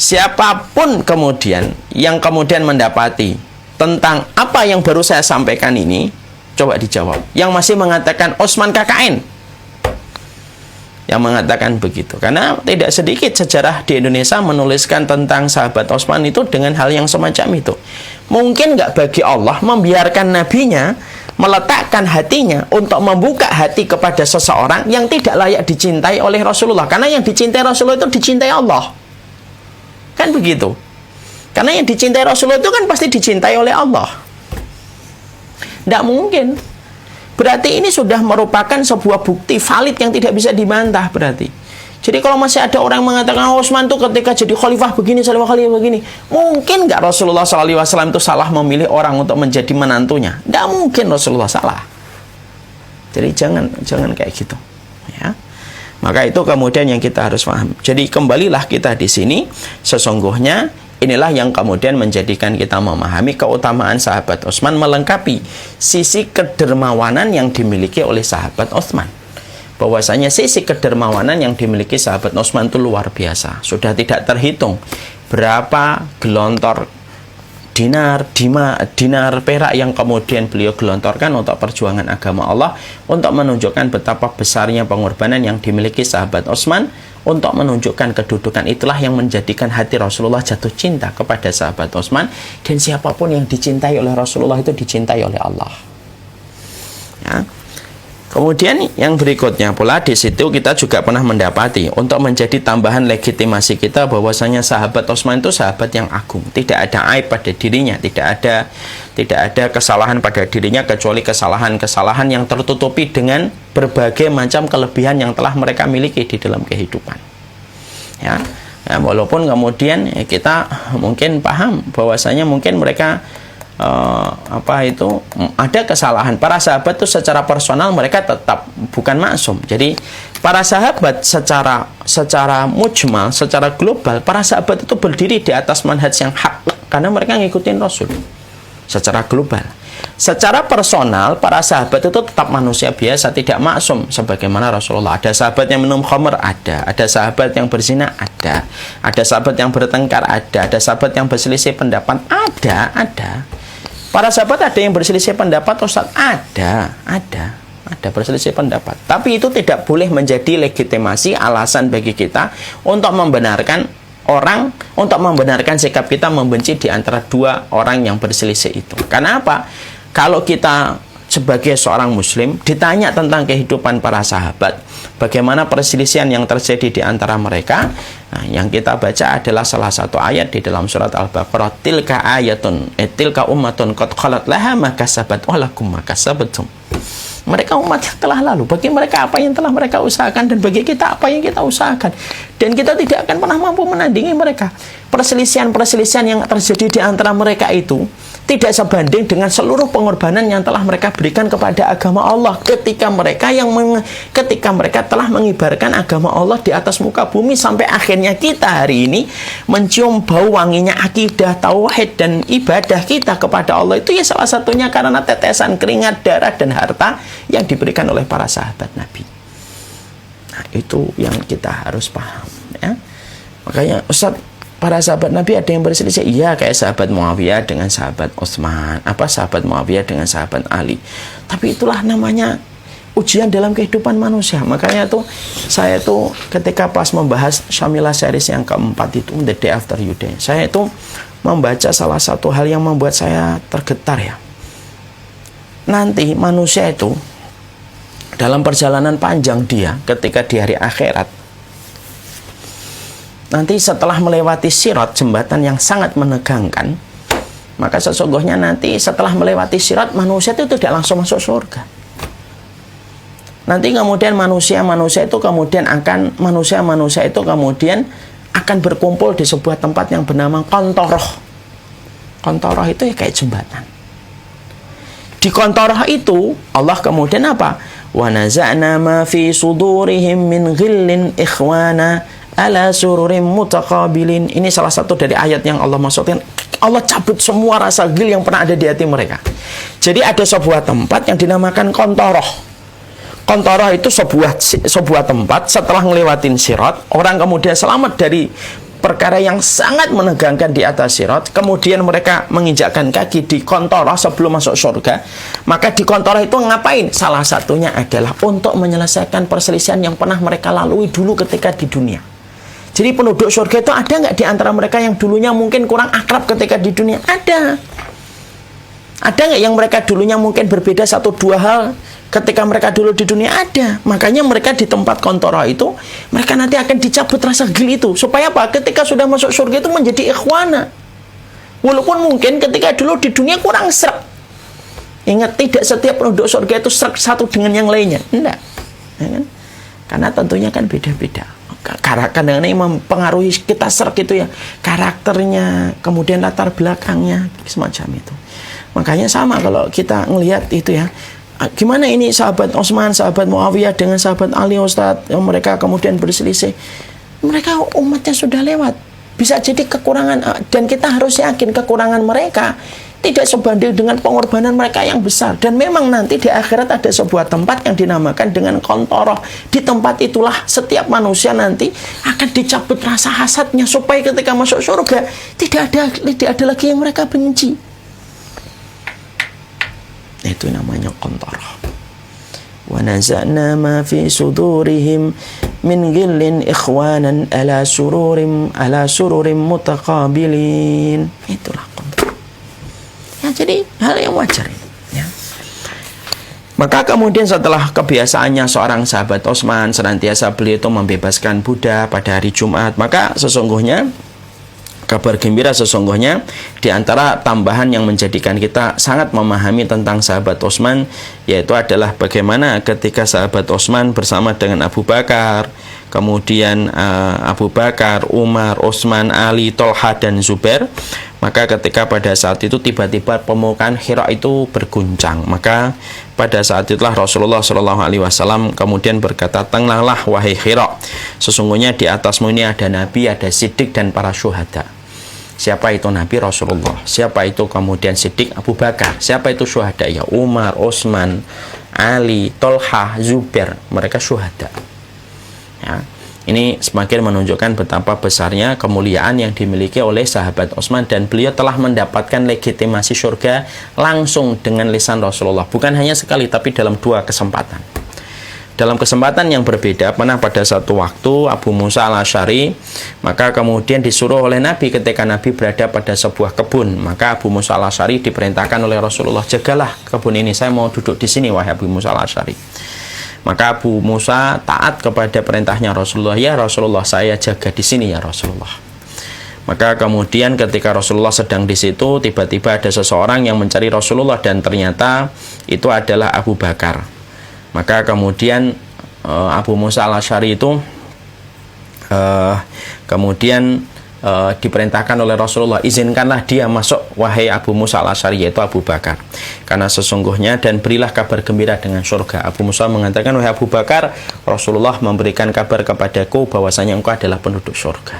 Siapapun kemudian yang kemudian mendapati tentang apa yang baru saya sampaikan ini, coba dijawab. Yang masih mengatakan Utsman KKN, yang mengatakan begitu. Karena tidak sedikit sejarah di Indonesia menuliskan tentang sahabat Utsman itu dengan hal yang semacam itu. Mungkin nggak bagi Allah membiarkan nabinya meletakkan hatinya untuk membuka hati kepada seseorang yang tidak layak dicintai oleh Rasulullah. Karena yang dicintai Rasulullah itu dicintai Allah. Kan begitu. Karena yang dicintai Rasulullah itu kan pasti dicintai oleh Allah. Tidak mungkin. Berarti ini sudah merupakan sebuah bukti valid yang tidak bisa dibantah berarti. Jadi kalau masih ada orang mengatakan Utsman itu ketika jadi khalifah begini, khalifah begini, mungkin nggak Rasulullah SAW itu salah memilih orang untuk menjadi menantunya? Tidak mungkin Rasulullah salah. Jadi jangan kayak gitu. Ya. Maka itu kemudian yang kita harus paham. Jadi kembalilah kita di sini, sesungguhnya inilah yang kemudian menjadikan kita memahami keutamaan sahabat Utsman, melengkapi sisi kedermawanan yang dimiliki oleh sahabat Utsman. Bahwasanya sisi kedermawanan yang dimiliki sahabat Utsman itu luar biasa. Sudah tidak terhitung berapa gelontor dinar perak yang kemudian beliau gelontorkan untuk perjuangan agama Allah, untuk menunjukkan betapa besarnya pengorbanan yang dimiliki sahabat Utsman, untuk menunjukkan kedudukan. Itulah yang menjadikan hati Rasulullah jatuh cinta kepada sahabat Utsman, dan siapapun yang dicintai oleh Rasulullah itu dicintai oleh Allah. Ya. Kemudian yang berikutnya pula di situ kita juga pernah mendapati untuk menjadi tambahan legitimasi kita bahwasanya sahabat Utsman itu sahabat yang agung, tidak ada aib pada dirinya, tidak ada kesalahan pada dirinya kecuali kesalahan-kesalahan yang tertutupi dengan berbagai macam kelebihan yang telah mereka miliki di dalam kehidupan. Ya, walaupun kemudian kita mungkin paham bahwasanya mungkin mereka ada kesalahan. Para sahabat itu secara personal mereka tetap bukan maksum. Jadi para sahabat secara mujmal, secara global, para sahabat itu berdiri di atas manhaj yang hak karena mereka ngikutin Rasul secara global. Secara personal para sahabat itu tetap manusia biasa, tidak maksum sebagaimana Rasulullah. Ada sahabat yang minum khamr, ada sahabat yang berzina, ada sahabat yang bertengkar, ada sahabat yang berselisih pendapat, ada. Para sahabat ada yang berselisih pendapat, Ustaz? Ada berselisih pendapat. Tapi itu tidak boleh menjadi legitimasi alasan bagi kita untuk membenarkan orang, untuk membenarkan sikap kita membenci di antara dua orang yang berselisih itu. Karena apa? Kalau kita sebagai seorang muslim ditanya tentang kehidupan para sahabat, bagaimana perselisihan yang terjadi di antara mereka, nah, yang kita baca adalah salah satu ayat di dalam surat Al-Baqarah, tilka ummatun qad khalat laha ma kasabat wa lakum ma kasabtum. Mereka umat yang telah lalu, bagi mereka apa yang telah mereka usahakan dan bagi kita apa yang kita usahakan, dan kita tidak akan pernah mampu menandingi mereka. Perselisihan-perselisihan yang terjadi di antara mereka itu tidak sebanding dengan seluruh pengorbanan yang telah mereka berikan kepada agama Allah ketika mereka telah mengibarkan agama Allah di atas muka bumi sampai akhirnya kita hari ini mencium bau wanginya akidah, tauhid dan ibadah kita kepada Allah. Itu ya salah satunya karena tetesan keringat, darah dan harta yang diberikan oleh para sahabat Nabi. Nah, itu yang kita harus paham, ya. Makanya Ustaz, para sahabat Nabi ada yang berselisih. Iya, kayak sahabat Muawiyah dengan sahabat Utsman, sahabat Muawiyah dengan sahabat Ali. Tapi itulah namanya ujian dalam kehidupan manusia. Makanya tuh saya tuh ketika pas membahas Syamilah series yang keempat itu, The Day After You Day, saya itu membaca salah satu hal yang membuat saya tergetar, ya. Nanti manusia itu dalam perjalanan panjang dia ketika di hari akhirat, nanti setelah melewati sirat, jembatan yang sangat menegangkan, maka sesungguhnya nanti setelah melewati sirat, manusia itu tidak langsung masuk surga. Nanti kemudian manusia itu kemudian akan berkumpul di sebuah tempat yang bernama Qantoroh. Qantoroh itu ya kayak jembatan. Di Qantoroh itu Allah kemudian apa? Wa naza'na ma fi sudurihim min ghillin ikhwana ala sururim mutaqabilin. Ini salah satu dari ayat yang Allah maksudkan. Allah cabut semua rasa gil yang pernah ada di hati mereka. Jadi ada sebuah tempat yang dinamakan Qantoroh. Qantoroh itu sebuah tempat setelah ngelewatin sirat, orang kemudian selamat dari perkara yang sangat menegangkan di atas sirat, kemudian mereka menginjakkan kaki di Qantoroh sebelum masuk surga. Maka di Qantoroh itu ngapain? Salah satunya adalah untuk menyelesaikan perselisihan yang pernah mereka lalui dulu ketika di dunia. Jadi penduduk surga itu ada nggak di antara mereka yang dulunya mungkin kurang akrab ketika di dunia? Ada. Ada nggak yang mereka dulunya mungkin berbeda satu dua hal ketika mereka dulu di dunia? Ada. Makanya mereka di tempat Qantoroh itu, mereka nanti akan dicabut rasa gil itu. Supaya apa? Ketika sudah masuk surga itu menjadi ikhwana. Walaupun mungkin ketika dulu di dunia kurang srek. Ingat, tidak setiap penduduk surga itu srek satu dengan yang lainnya. Enggak. Ya kan? Karena tentunya kan beda-beda. Kadang-kadang ini mempengaruhi kita srek itu ya. Karakternya, kemudian latar belakangnya, semacam itu. Makanya sama kalau kita ngelihat itu ya. Gimana ini sahabat Utsman, sahabat Muawiyah dengan sahabat Ali, Ustaz, yang mereka kemudian berselisih. Mereka umatnya sudah lewat. Bisa jadi kekurangan, dan kita harus yakin kekurangan mereka tidak sebanding dengan pengorbanan mereka yang besar. Dan memang nanti di akhirat ada sebuah tempat yang dinamakan dengan Qantoroh. Di tempat itulah setiap manusia nanti akan dicabut rasa hasadnya supaya ketika masuk surga tidak ada lagi yang mereka benci. Itu namanya Qantoroh. Wa naza'na ma fi sudurihim min ghillin ikhwanan ala sururim mutaqabilin. Itulah Qantoroh. Ya, jadi hal yang wajar ya. Maka kemudian setelah kebiasaannya seorang sahabat Utsman senantiasa beliau itu membebaskan budak pada hari Jumat, maka sesungguhnya kabar gembira sesungguhnya di antara tambahan yang menjadikan kita sangat memahami tentang sahabat Utsman, yaitu adalah bagaimana ketika sahabat Utsman bersama dengan Abu Bakar, kemudian Abu Bakar, Umar, Utsman, Ali, Tolha, dan Zubair, maka ketika pada saat itu tiba-tiba pemukaan Hira itu berguncang, maka pada saat itulah Rasulullah SAW kemudian berkata, tenanglah wahai Hira, sesungguhnya di atasmu ini ada Nabi, ada Siddiq, dan para syuhada. Siapa itu Nabi? Rasulullah. Siapa itu kemudian Siddiq? Abu Bakar. Siapa itu syuhada? Ya Umar, Utsman, Ali, Tolha, Zubair, mereka syuhada. Ya. Ini semakin menunjukkan betapa besarnya kemuliaan yang dimiliki oleh sahabat Utsman, dan beliau telah mendapatkan legitimasi surga langsung dengan lisan Rasulullah, bukan hanya sekali tapi dalam 2 kesempatan. Dalam kesempatan yang berbeda, pernah pada satu waktu Abu Musa al-Asy'ari, maka kemudian disuruh oleh Nabi ketika Nabi berada pada sebuah kebun, maka Abu Musa al-Asy'ari diperintahkan oleh Rasulullah, jagalah kebun ini, saya mau duduk di sini wahai Abu Musa al-Asy'ari. Maka Abu Musa taat kepada perintahnya Rasulullah, ya Rasulullah, saya jaga di sini ya Rasulullah. Maka kemudian ketika Rasulullah sedang di situ, tiba-tiba ada seseorang yang mencari Rasulullah, dan ternyata itu adalah Abu Bakar. Maka kemudian Abu Musa al-Asy'ari itu kemudian diperintahkan oleh Rasulullah, izinkanlah dia masuk wahai Abu Musa al-Asy'ari, yaitu Abu Bakar, karena sesungguhnya, dan berilah kabar gembira dengan surga. Abu Musa mengatakan, wahai Abu Bakar, Rasulullah memberikan kabar kepadaku bahwasanya engkau adalah penduduk surga.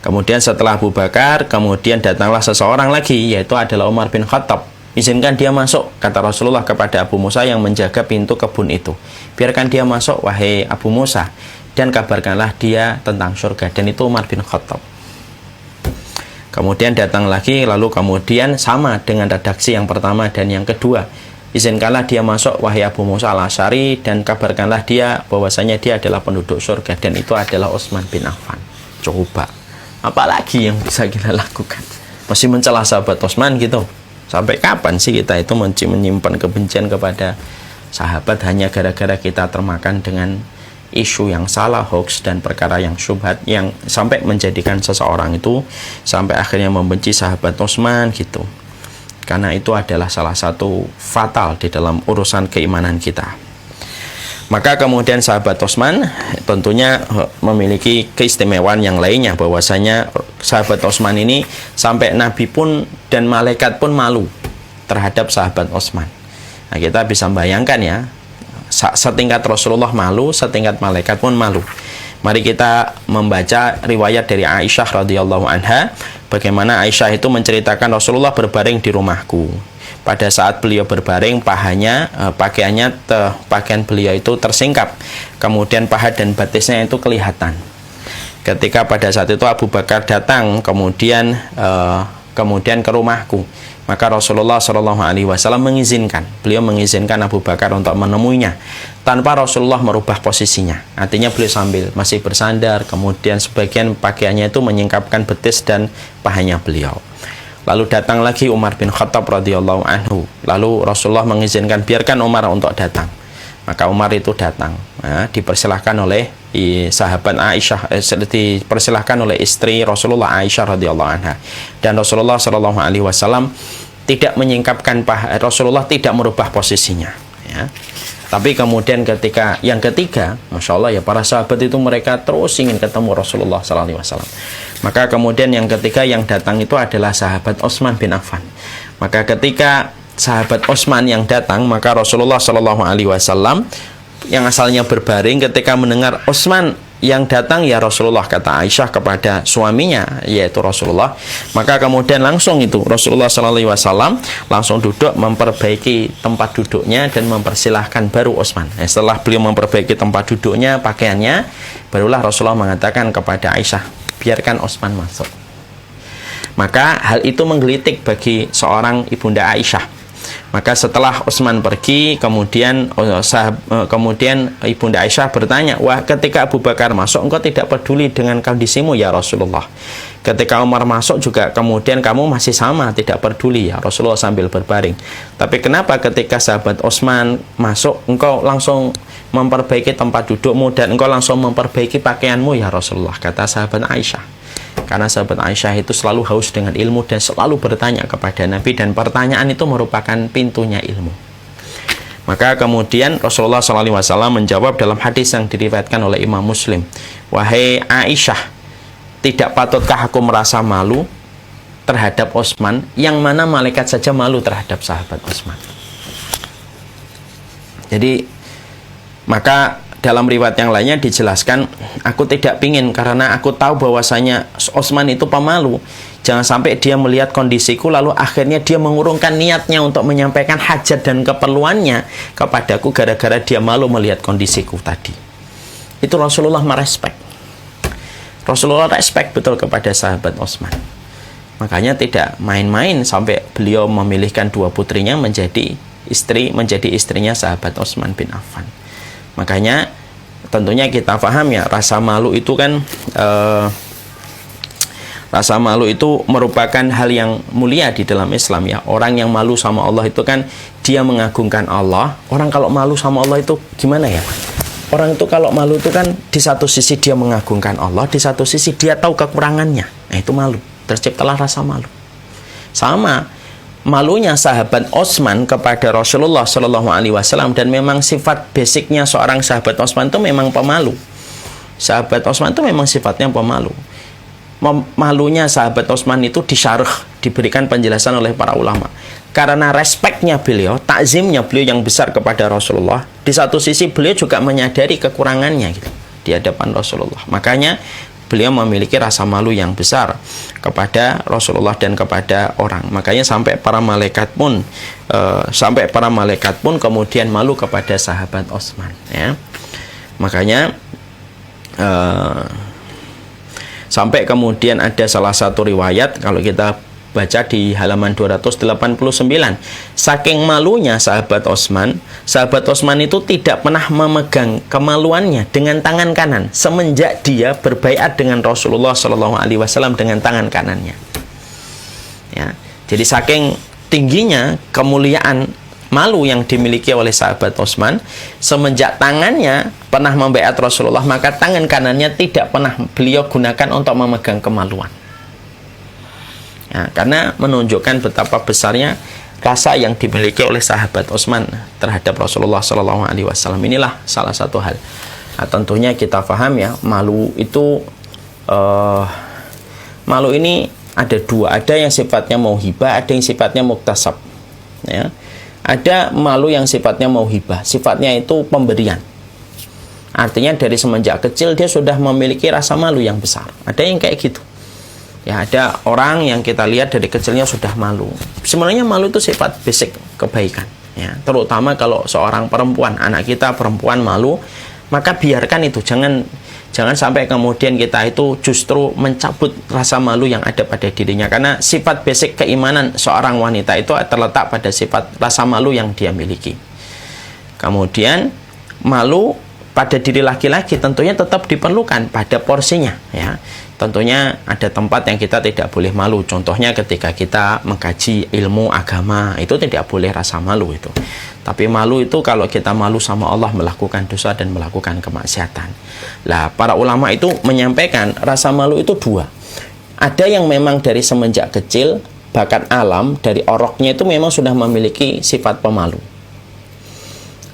Kemudian setelah Abu Bakar, kemudian datanglah seseorang lagi, yaitu adalah Umar bin Khattab. Izinkan dia masuk, kata Rasulullah kepada Abu Musa yang menjaga pintu kebun itu. Biarkan dia masuk wahai Abu Musa, dan kabarkanlah dia tentang surga. Dan itu Umar bin Khattab. Kemudian datang lagi, lalu kemudian sama dengan redaksi yang pertama dan yang kedua. Izinkanlah dia masuk wahai Abu Musa al-Asy'ari, dan kabarkanlah dia bahwasanya dia adalah penduduk surga, dan itu adalah Utsman bin Affan. Coba, apalagi yang bisa kita lakukan? Masih mencela sahabat Utsman gitu. Sampai kapan sih kita itu menyimpan kebencian kepada sahabat hanya gara-gara kita termakan dengan isu yang salah, hoax, dan perkara yang syubhat, yang sampai menjadikan seseorang itu sampai akhirnya membenci sahabat Utsman gitu. Karena itu adalah salah satu fatal di dalam urusan keimanan kita. Maka kemudian sahabat Utsman tentunya memiliki keistimewaan yang lainnya, bahwasanya sahabat Utsman ini sampai Nabi pun dan malaikat pun malu terhadap sahabat Utsman. Nah, kita bisa bayangkan ya, setingkat Rasulullah malu, setingkat malaikat pun malu. Mari kita membaca riwayat dari Aisyah radhiyallahu anha, bagaimana Aisyah itu menceritakan Rasulullah berbaring di rumahku. Pada saat beliau berbaring, pakaian beliau itu tersingkap, kemudian paha dan batisnya itu kelihatan. Ketika pada saat itu Abu Bakar datang kemudian ke rumahku, maka Rasulullah SAW mengizinkan, beliau mengizinkan Abu Bakar untuk menemuinya tanpa Rasulullah merubah posisinya. Artinya beliau sambil masih bersandar, kemudian sebagian pakaiannya itu menyingkapkan betis dan pahanya beliau. Lalu datang lagi Umar bin Khattab radhiyallahu anhu. Lalu Rasulullah mengizinkan, biarkan Umar untuk datang. Maka Umar itu datang, dipersilahkan oleh sahabat Aisyah, dipersilahkan oleh istri Rasulullah Aisyah radhiyallahu anha. Dan Rasulullah SAW tidak menyingkapkan paha, Rasulullah tidak merubah posisinya. Ya. Tapi kemudian ketika yang ketiga, Masya Allah ya, para sahabat itu mereka terus ingin ketemu Rasulullah SAW. Maka kemudian yang ketiga yang datang itu adalah sahabat Utsman bin Affan. Maka ketika sahabat Utsman yang datang, maka Rasulullah SAW yang asalnya berbaring ketika mendengar Utsman yang datang, ya Rasulullah, kata Aisyah kepada suaminya yaitu Rasulullah, maka kemudian langsung itu Rasulullah SAW langsung duduk memperbaiki tempat duduknya dan mempersilahkan baru Utsman. Setelah beliau memperbaiki tempat duduknya, pakaiannya, barulah Rasulullah mengatakan kepada Aisyah, biarkan Utsman masuk. Maka hal itu menggelitik bagi seorang ibunda Aisyah. Maka setelah Utsman pergi, kemudian ibunda Aisyah bertanya, wah, ketika Abu Bakar masuk, engkau tidak peduli dengan kondisimu ya Rasulullah. Ketika Umar masuk juga kemudian kamu masih sama, tidak peduli ya Rasulullah sambil berbaring. Tapi kenapa ketika sahabat Utsman masuk engkau langsung memperbaiki tempat dudukmu dan engkau langsung memperbaiki pakaianmu ya Rasulullah, kata sahabat Aisyah. Karena sahabat Aisyah itu selalu haus dengan ilmu dan selalu bertanya kepada Nabi, dan pertanyaan itu merupakan pintunya ilmu. Maka kemudian Rasulullah SAW menjawab dalam hadis yang diriwayatkan oleh Imam Muslim, wahai Aisyah, tidak patutkah aku merasa malu terhadap Utsman, yang mana malaikat saja malu terhadap sahabat Utsman. Jadi maka dalam riwayat yang lainnya dijelaskan, aku tidak pingin karena aku tahu bahwasanya Utsman itu pemalu. Jangan sampai dia melihat kondisiku lalu akhirnya dia mengurungkan niatnya untuk menyampaikan hajat dan keperluannya kepadaku gara-gara dia malu melihat kondisiku tadi. Itu Rasulullah merespek. Rasulullah respect betul kepada sahabat Utsman. Makanya tidak main-main sampai beliau memilihkan dua putrinya menjadi istrinya sahabat Utsman bin Affan. Makanya tentunya kita paham ya, rasa malu itu kan rasa malu itu merupakan hal yang mulia di dalam Islam ya. Orang yang malu sama Allah itu kan dia mengagungkan Allah. Orang kalau malu sama Allah itu gimana ya? Orang itu kalau malu itu kan di satu sisi dia mengagungkan Allah, di satu sisi dia tahu kekurangannya. Nah, itu malu. Terciptalah rasa malu. Sama malunya sahabat Utsman kepada Rasulullah SAW, dan memang sifat basicnya seorang sahabat Utsman itu memang pemalu. Sahabat Utsman itu memang sifatnya pemalu. Malunya sahabat Utsman itu disyarah, diberikan penjelasan oleh para ulama. Karena respeknya beliau, takzimnya beliau yang besar kepada Rasulullah, di satu sisi beliau juga menyadari kekurangannya gitu, di hadapan Rasulullah. Makanya beliau memiliki rasa malu yang besar kepada Rasulullah dan kepada orang. Makanya sampai para malaikat pun kemudian malu kepada sahabat Utsman ya. Makanya sampai kemudian ada salah satu riwayat, kalau kita baca di halaman 289, saking malunya sahabat Utsman itu tidak pernah memegang kemaluannya dengan tangan kanan semenjak dia berbaiat dengan Rasulullah SAW dengan tangan kanannya ya. Jadi saking tingginya kemuliaan malu yang dimiliki oleh sahabat Utsman, semenjak tangannya pernah membaiat Rasulullah, maka tangan kanannya tidak pernah beliau gunakan untuk memegang kemaluan ya, karena menunjukkan betapa besarnya rasa yang dimiliki oleh sahabat Utsman terhadap Rasulullah SAW. Inilah salah satu hal. Nah, tentunya kita paham ya, malu itu malu ini ada dua, ada yang sifatnya mauhibah, ada yang sifatnya muktasab ya. Ada malu yang sifatnya mauhibah, sifatnya itu pemberian. Artinya dari semenjak kecil dia sudah memiliki rasa malu yang besar. Ada yang kayak gitu ya, ada orang yang kita lihat dari kecilnya sudah malu. Sebenarnya malu itu sifat basic kebaikan ya. Terutama kalau seorang perempuan, anak kita perempuan malu, maka biarkan itu, jangan sampai kemudian kita itu justru mencabut rasa malu yang ada pada dirinya. Karena sifat basic keimanan seorang wanita itu terletak pada sifat rasa malu yang dia miliki. Kemudian malu pada diri laki-laki tentunya tetap diperlukan pada porsinya ya. Tentunya ada tempat yang kita tidak boleh malu. Contohnya ketika kita mengkaji ilmu agama, itu tidak boleh rasa malu itu. Tapi malu itu kalau kita malu sama Allah, melakukan dosa dan melakukan kemaksiatan. Lah, para ulama itu menyampaikan rasa malu itu dua. Ada yang memang dari semenjak kecil, bakat alam, dari oroknya itu memang sudah memiliki sifat pemalu.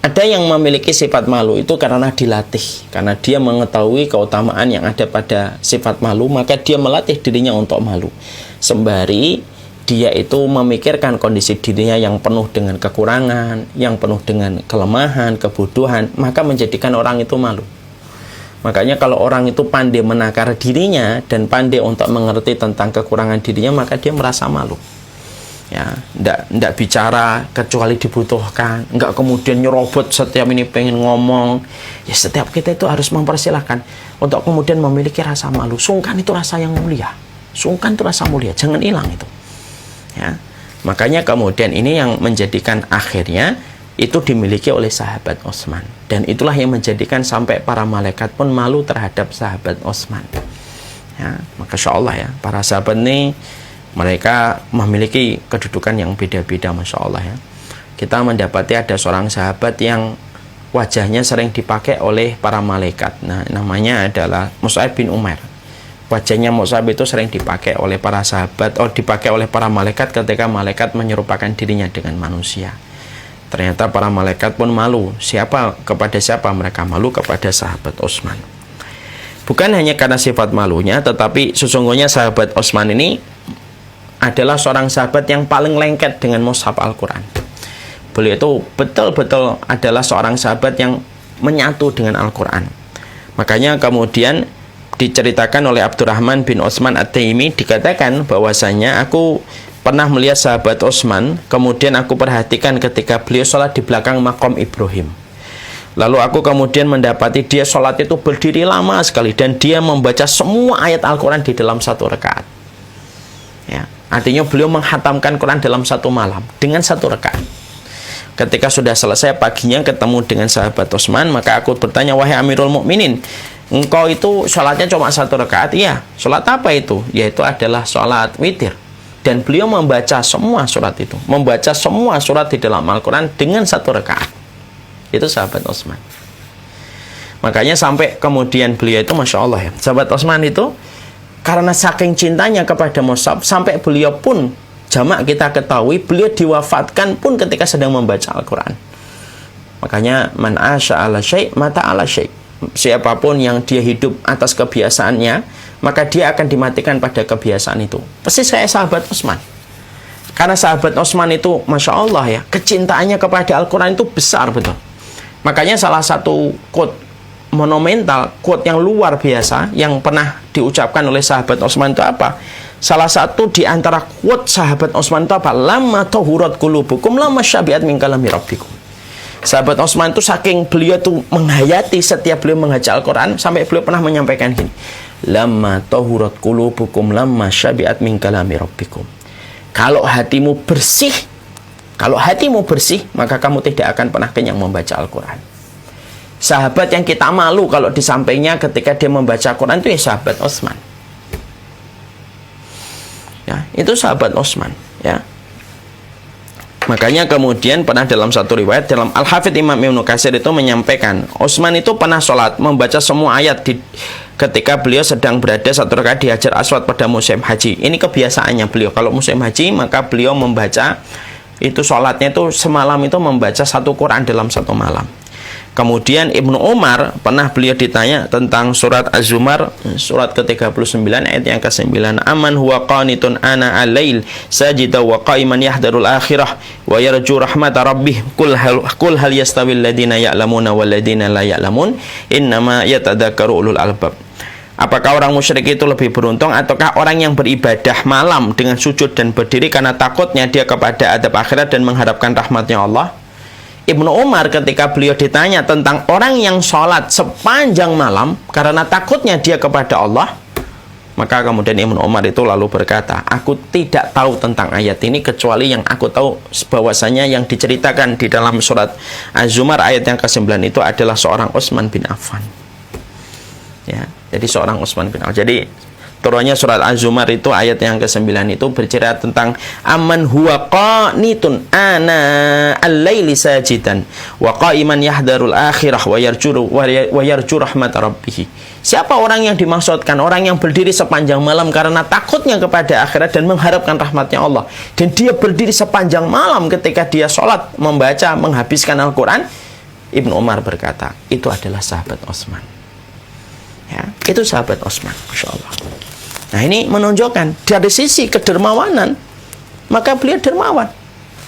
Ada yang memiliki sifat malu itu karena dilatih, karena dia mengetahui keutamaan yang ada pada sifat malu, maka dia melatih dirinya untuk malu. Sembari dia itu memikirkan kondisi dirinya yang penuh dengan kekurangan, yang penuh dengan kelemahan, kebodohan, maka menjadikan orang itu malu. Makanya kalau orang itu pandai menakar dirinya dan pandai untuk mengerti tentang kekurangan dirinya, maka dia merasa malu. Ya, ndak bicara kecuali dibutuhkan, nggak kemudian nyerobot setiap ini pengen ngomong. Ya, setiap kita itu harus mempersilahkan untuk kemudian memiliki rasa malu. Sungkan itu rasa yang mulia. Sungkan itu rasa mulia, jangan hilang itu. Ya, makanya kemudian ini yang menjadikan akhirnya itu dimiliki oleh sahabat Utsman, dan itulah yang menjadikan sampai para malaikat pun malu terhadap sahabat Utsman. Ya, maka Masya Allah ya, para sahabat ini mereka memiliki kedudukan yang beda-beda, Masya Allah ya. Kita mendapati ada seorang sahabat yang wajahnya sering dipakai oleh para malaikat. Nah, namanya adalah Mus'ab bin Umair. Wajahnya Mus'ab itu sering dipakai oleh para sahabat, dipakai oleh para malaikat ketika malaikat menyerupakan dirinya dengan manusia. Ternyata para malaikat pun malu. Kepada siapa mereka malu? Kepada sahabat Utsman. Bukan hanya karena sifat malunya, tetapi sesungguhnya sahabat Utsman ini adalah seorang sahabat yang paling lengket dengan mushaf Al-Quran. Beliau itu betul-betul adalah seorang sahabat yang menyatu dengan Al-Quran. Makanya kemudian diceritakan oleh Abdurrahman bin Utsman At-Taimi, dikatakan bahwasanya aku pernah melihat sahabat Utsman, kemudian aku perhatikan ketika beliau sholat di belakang makom Ibrahim. Lalu aku kemudian mendapati dia sholat itu berdiri lama sekali, dan dia membaca semua ayat Al-Quran di dalam satu rakaat. Ya, artinya beliau menghatamkan Quran dalam satu malam dengan satu rakaat. Ketika sudah selesai paginya ketemu dengan sahabat Utsman, maka aku bertanya, wahai Amirul Mukminin, engkau itu sholatnya cuma satu rakaat? Iya. Sholat apa itu? Yaitu adalah sholat witir. Dan beliau membaca semua surat itu, membaca semua surat di dalam Al-Quran dengan satu rakaat. Itu sahabat Utsman. Makanya sampai kemudian beliau itu, Masya Allah ya, sahabat Utsman itu karena saking cintanya kepada mushaf, sampai beliau pun, jamak kita ketahui, beliau diwafatkan pun ketika sedang membaca Al-Quran. Makanya man asya ala syai' mata ala syai'. Siapapun yang dia hidup atas kebiasaannya, maka dia akan dimatikan pada kebiasaan itu. Persis kayak sahabat Utsman. Karena sahabat Utsman itu, Masya Allah ya, kecintaannya kepada Al-Quran itu besar betul. Makanya salah satu quote monumental, quote yang luar biasa yang pernah diucapkan oleh sahabat Utsman itu apa? Salah satu di antara quote sahabat Utsman itu apa? Lamma tahurat qulubukum lamma syabiat min kalami rabbikum. Sahabat Utsman itu saking beliau itu menghayati setiap beliau membaca Al-Quran, sampai beliau pernah menyampaikan gini, lamma tahurat qulubukum lamma syabiat min kalami rabbikum. Kalau hatimu bersih, maka kamu tidak akan pernah kenyang membaca Al-Quran. Sahabat yang kita malu kalau di sampingnya ketika dia membaca Al-Quran itu ya sahabat Utsman. Ya, itu sahabat Utsman ya. Makanya kemudian pernah dalam satu riwayat, dalam Al-Hafidz Imam Ibnu Katsir itu menyampaikan, Utsman itu pernah sholat membaca semua ayat ketika beliau sedang berada satu rakaat di Hajar Aswad pada musim haji. Ini kebiasaannya beliau. Kalau musim haji, maka beliau membaca itu sholatnya itu semalam itu membaca satu Quran dalam satu malam. Kemudian Ibnu Umar pernah beliau ditanya tentang surat Az-Zumar, surat ke-39 ayat yang ke-9, aman huwa qanitun ana al-lail sajida wa qa'iman yahdarul akhirah wa yarju rahmata rabbih kul hal yastawil ladina ya'lamuna wal ladina la ya'lamun innama yatadzakkaru ulul albab. Apakah orang musyrik itu lebih beruntung ataukah orang yang beribadah malam dengan sujud dan berdiri karena takutnya dia kepada adab akhirat dan mengharapkan rahmatnya Allah? Ibnu Umar ketika beliau ditanya tentang orang yang sholat sepanjang malam karena takutnya dia kepada Allah, maka kemudian Ibnu Umar itu lalu berkata, aku tidak tahu tentang ayat ini kecuali yang aku tahu bahwasanya yang diceritakan di dalam surat Az-Zumar ayat yang ke-9 itu adalah seorang Utsman bin Affan. Ya, jadi seorang Utsman bin Affan. Jadi turunnya surat Az-Zumar itu ayat yang ke-9 itu bercerita tentang aman huwa qanitun ana al-laili sajidan wa qa'iman yahdarul akhirah wa yarju rahmat rabbih. Siapa orang yang dimaksudkan? Orang yang berdiri sepanjang malam karena takutnya kepada akhirat dan mengharapkan rahmatnya Allah. Dan dia berdiri sepanjang malam ketika dia sholat, membaca, menghabiskan Al-Quran. Ibnu Umar berkata, itu adalah sahabat Utsman. Ya, itu sahabat Utsman, Masya Allah. Nah, ini menunjukkan dari sisi kedermawanan, maka beliau dermawan.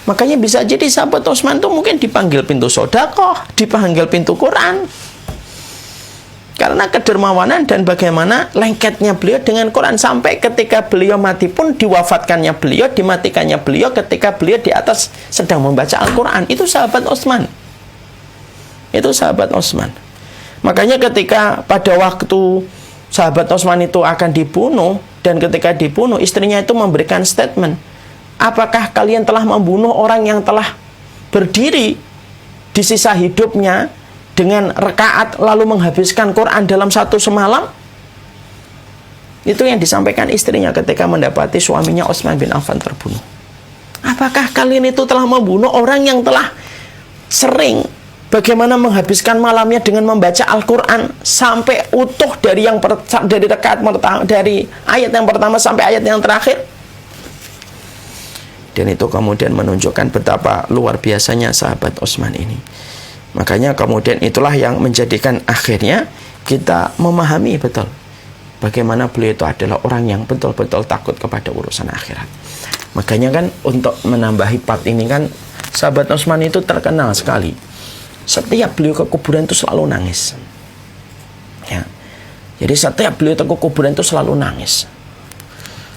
Makanya bisa jadi sahabat Utsman itu mungkin dipanggil pintu sedekah, dipanggil pintu Quran. Karena kedermawanan dan bagaimana lengketnya beliau dengan Quran, sampai ketika beliau mati pun diwafatkannya beliau, dimatikannya beliau ketika beliau di atas sedang membaca Al-Quran. Itu sahabat Utsman. Itu sahabat Utsman. Makanya ketika pada waktu sahabat Utsman itu akan dibunuh, dan ketika dibunuh istrinya itu memberikan statement, apakah kalian telah membunuh orang yang telah berdiri di sisa hidupnya dengan rakaat lalu menghabiskan Quran dalam satu semalam? Itu yang disampaikan istrinya ketika mendapati suaminya Utsman bin Affan terbunuh. Apakah kalian itu telah membunuh orang yang telah sering bagaimana menghabiskan malamnya dengan membaca Al-Quran sampai utuh dari dari rakaat pertama, dari ayat yang pertama sampai ayat yang terakhir? Dan itu kemudian menunjukkan betapa luar biasanya sahabat Utsman ini. Makanya kemudian itulah yang menjadikan akhirnya kita memahami betul bagaimana beliau itu adalah orang yang betul-betul takut kepada urusan akhirat. Makanya kan untuk menambahi part ini kan sahabat Utsman itu terkenal sekali. Setiap beliau ke kuburan itu selalu nangis. Ya. Jadi setiap beliau ke kuburan itu selalu nangis.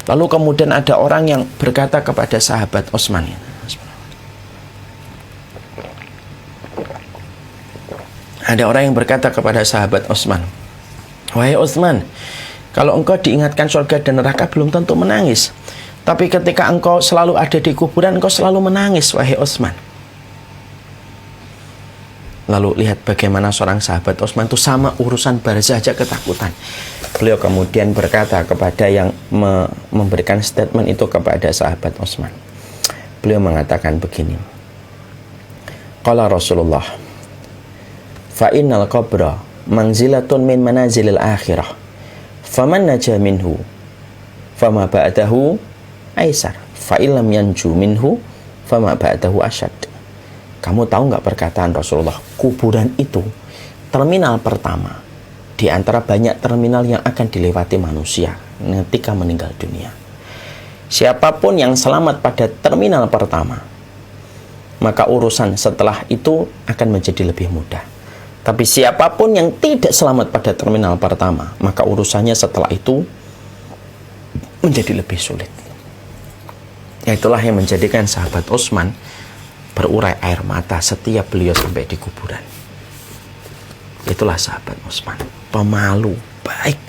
Lalu kemudian ada orang yang berkata kepada sahabat Utsman, ada orang yang berkata kepada sahabat Utsman, wahai Utsman, kalau engkau diingatkan surga dan neraka belum tentu menangis. Tapi ketika engkau selalu ada di kuburan, engkau selalu menangis, wahai Utsman. Lalu lihat bagaimana seorang sahabat Utsman itu sama urusan barzah saja ketakutan. Beliau kemudian berkata kepada yang memberikan statement itu kepada sahabat Utsman. Beliau mengatakan begini. Qala Rasulullah, fa innal qabra manzilatun min manazilil akhirah. Faman naja minhu fama ba'dahu aisar. Fa illam yanju minhu fama ba'dahu asyad. Kamu tahu nggak perkataan Rasulullah? Kuburan itu terminal pertama di antara banyak terminal yang akan dilewati manusia ketika meninggal dunia. Siapapun yang selamat pada terminal pertama, maka urusan setelah itu akan menjadi lebih mudah. Tapi siapapun yang tidak selamat pada terminal pertama, maka urusannya setelah itu menjadi lebih sulit. Itulah yang menjadikan sahabat Utsman berurai air mata setiap beliau sampai di kuburan. Itulah sahabat Utsman, pemalu, baik.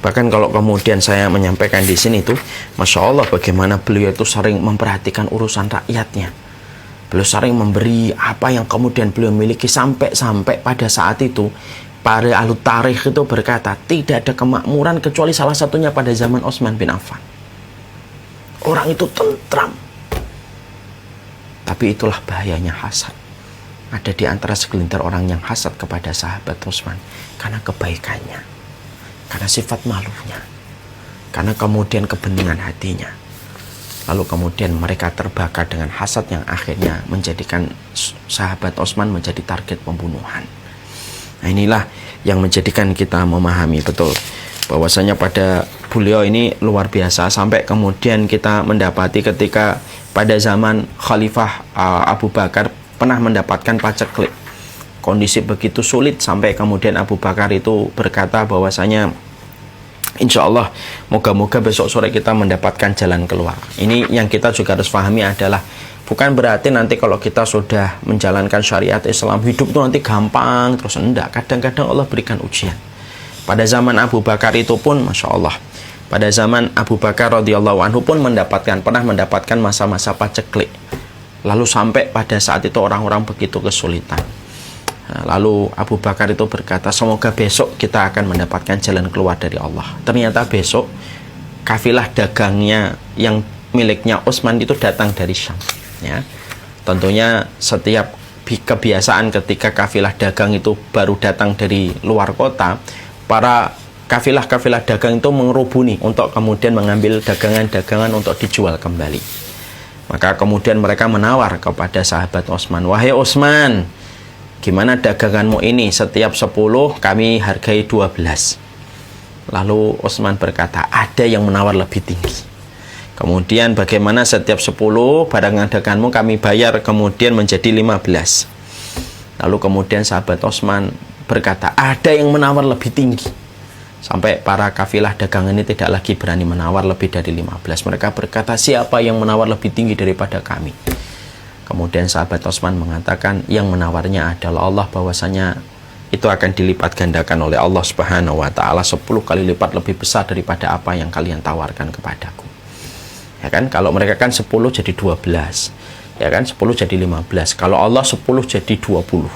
Bahkan kalau kemudian saya menyampaikan di sini tuh, Masya Allah bagaimana beliau itu sering memperhatikan urusan rakyatnya. Beliau sering memberi apa yang kemudian beliau miliki, sampai pada saat itu para ahli tarikh itu berkata tidak ada kemakmuran kecuali salah satunya pada zaman Utsman bin Affan. Orang itu tentram. Tapi itulah bahayanya hasad. Ada di antara segelintir orang yang hasad kepada sahabat Utsman karena kebaikannya, karena sifat malunya, karena kemudian kebeningan hatinya. Lalu kemudian mereka terbakar dengan hasad yang akhirnya menjadikan sahabat Utsman menjadi target pembunuhan. Nah, inilah yang menjadikan kita memahami betul bahwasanya pada beliau ini luar biasa, sampai kemudian kita mendapati ketika pada zaman Khalifah Abu Bakar pernah mendapatkan paceklik. Kondisi begitu sulit sampai kemudian Abu Bakar itu berkata bahwasanya insya Allah moga-moga besok sore kita mendapatkan jalan keluar. Ini yang kita juga harus pahami adalah bukan berarti nanti kalau kita sudah menjalankan syariat Islam hidup itu nanti gampang terus, enggak. Kadang-kadang Allah berikan ujian. Pada zaman Abu Bakar itu pun Masya Allah, pada zaman Abu Bakar radhiyallahu anhu pun pernah mendapatkan masa-masa paceklik. Lalu sampai pada saat itu orang-orang begitu kesulitan. Lalu Abu Bakar itu berkata, semoga besok kita akan mendapatkan jalan keluar dari Allah. Ternyata besok kafilah dagangnya yang miliknya Utsman itu datang dari Syam. Ya. Tentunya setiap kebiasaan ketika kafilah dagang itu baru datang dari luar kota, para kafilah-kafilah dagang itu mengerubuni untuk kemudian mengambil dagangan-dagangan untuk dijual kembali. Maka kemudian mereka menawar kepada sahabat Utsman, wahai Utsman, gimana daganganmu ini? Setiap 10 kami hargai 12. Lalu Utsman berkata, ada yang menawar lebih tinggi. Kemudian bagaimana setiap 10 barang daganganmu kami bayar kemudian menjadi 15. Lalu kemudian sahabat Utsman berkata, ada yang menawar lebih tinggi. Sampai para kafilah dagang ini tidak lagi berani menawar lebih dari 15. Mereka berkata, siapa yang menawar lebih tinggi daripada kami? Kemudian sahabat Utsman mengatakan, yang menawarnya adalah Allah, bahwasanya itu akan dilipat gandakan oleh Allah Subhanahu wa taala 10 kali lipat lebih besar daripada apa yang kalian tawarkan kepadaku. Ya kan? Kalau mereka kan 10 jadi 12. Ya kan? 10 jadi 15. Kalau Allah 10 jadi 20.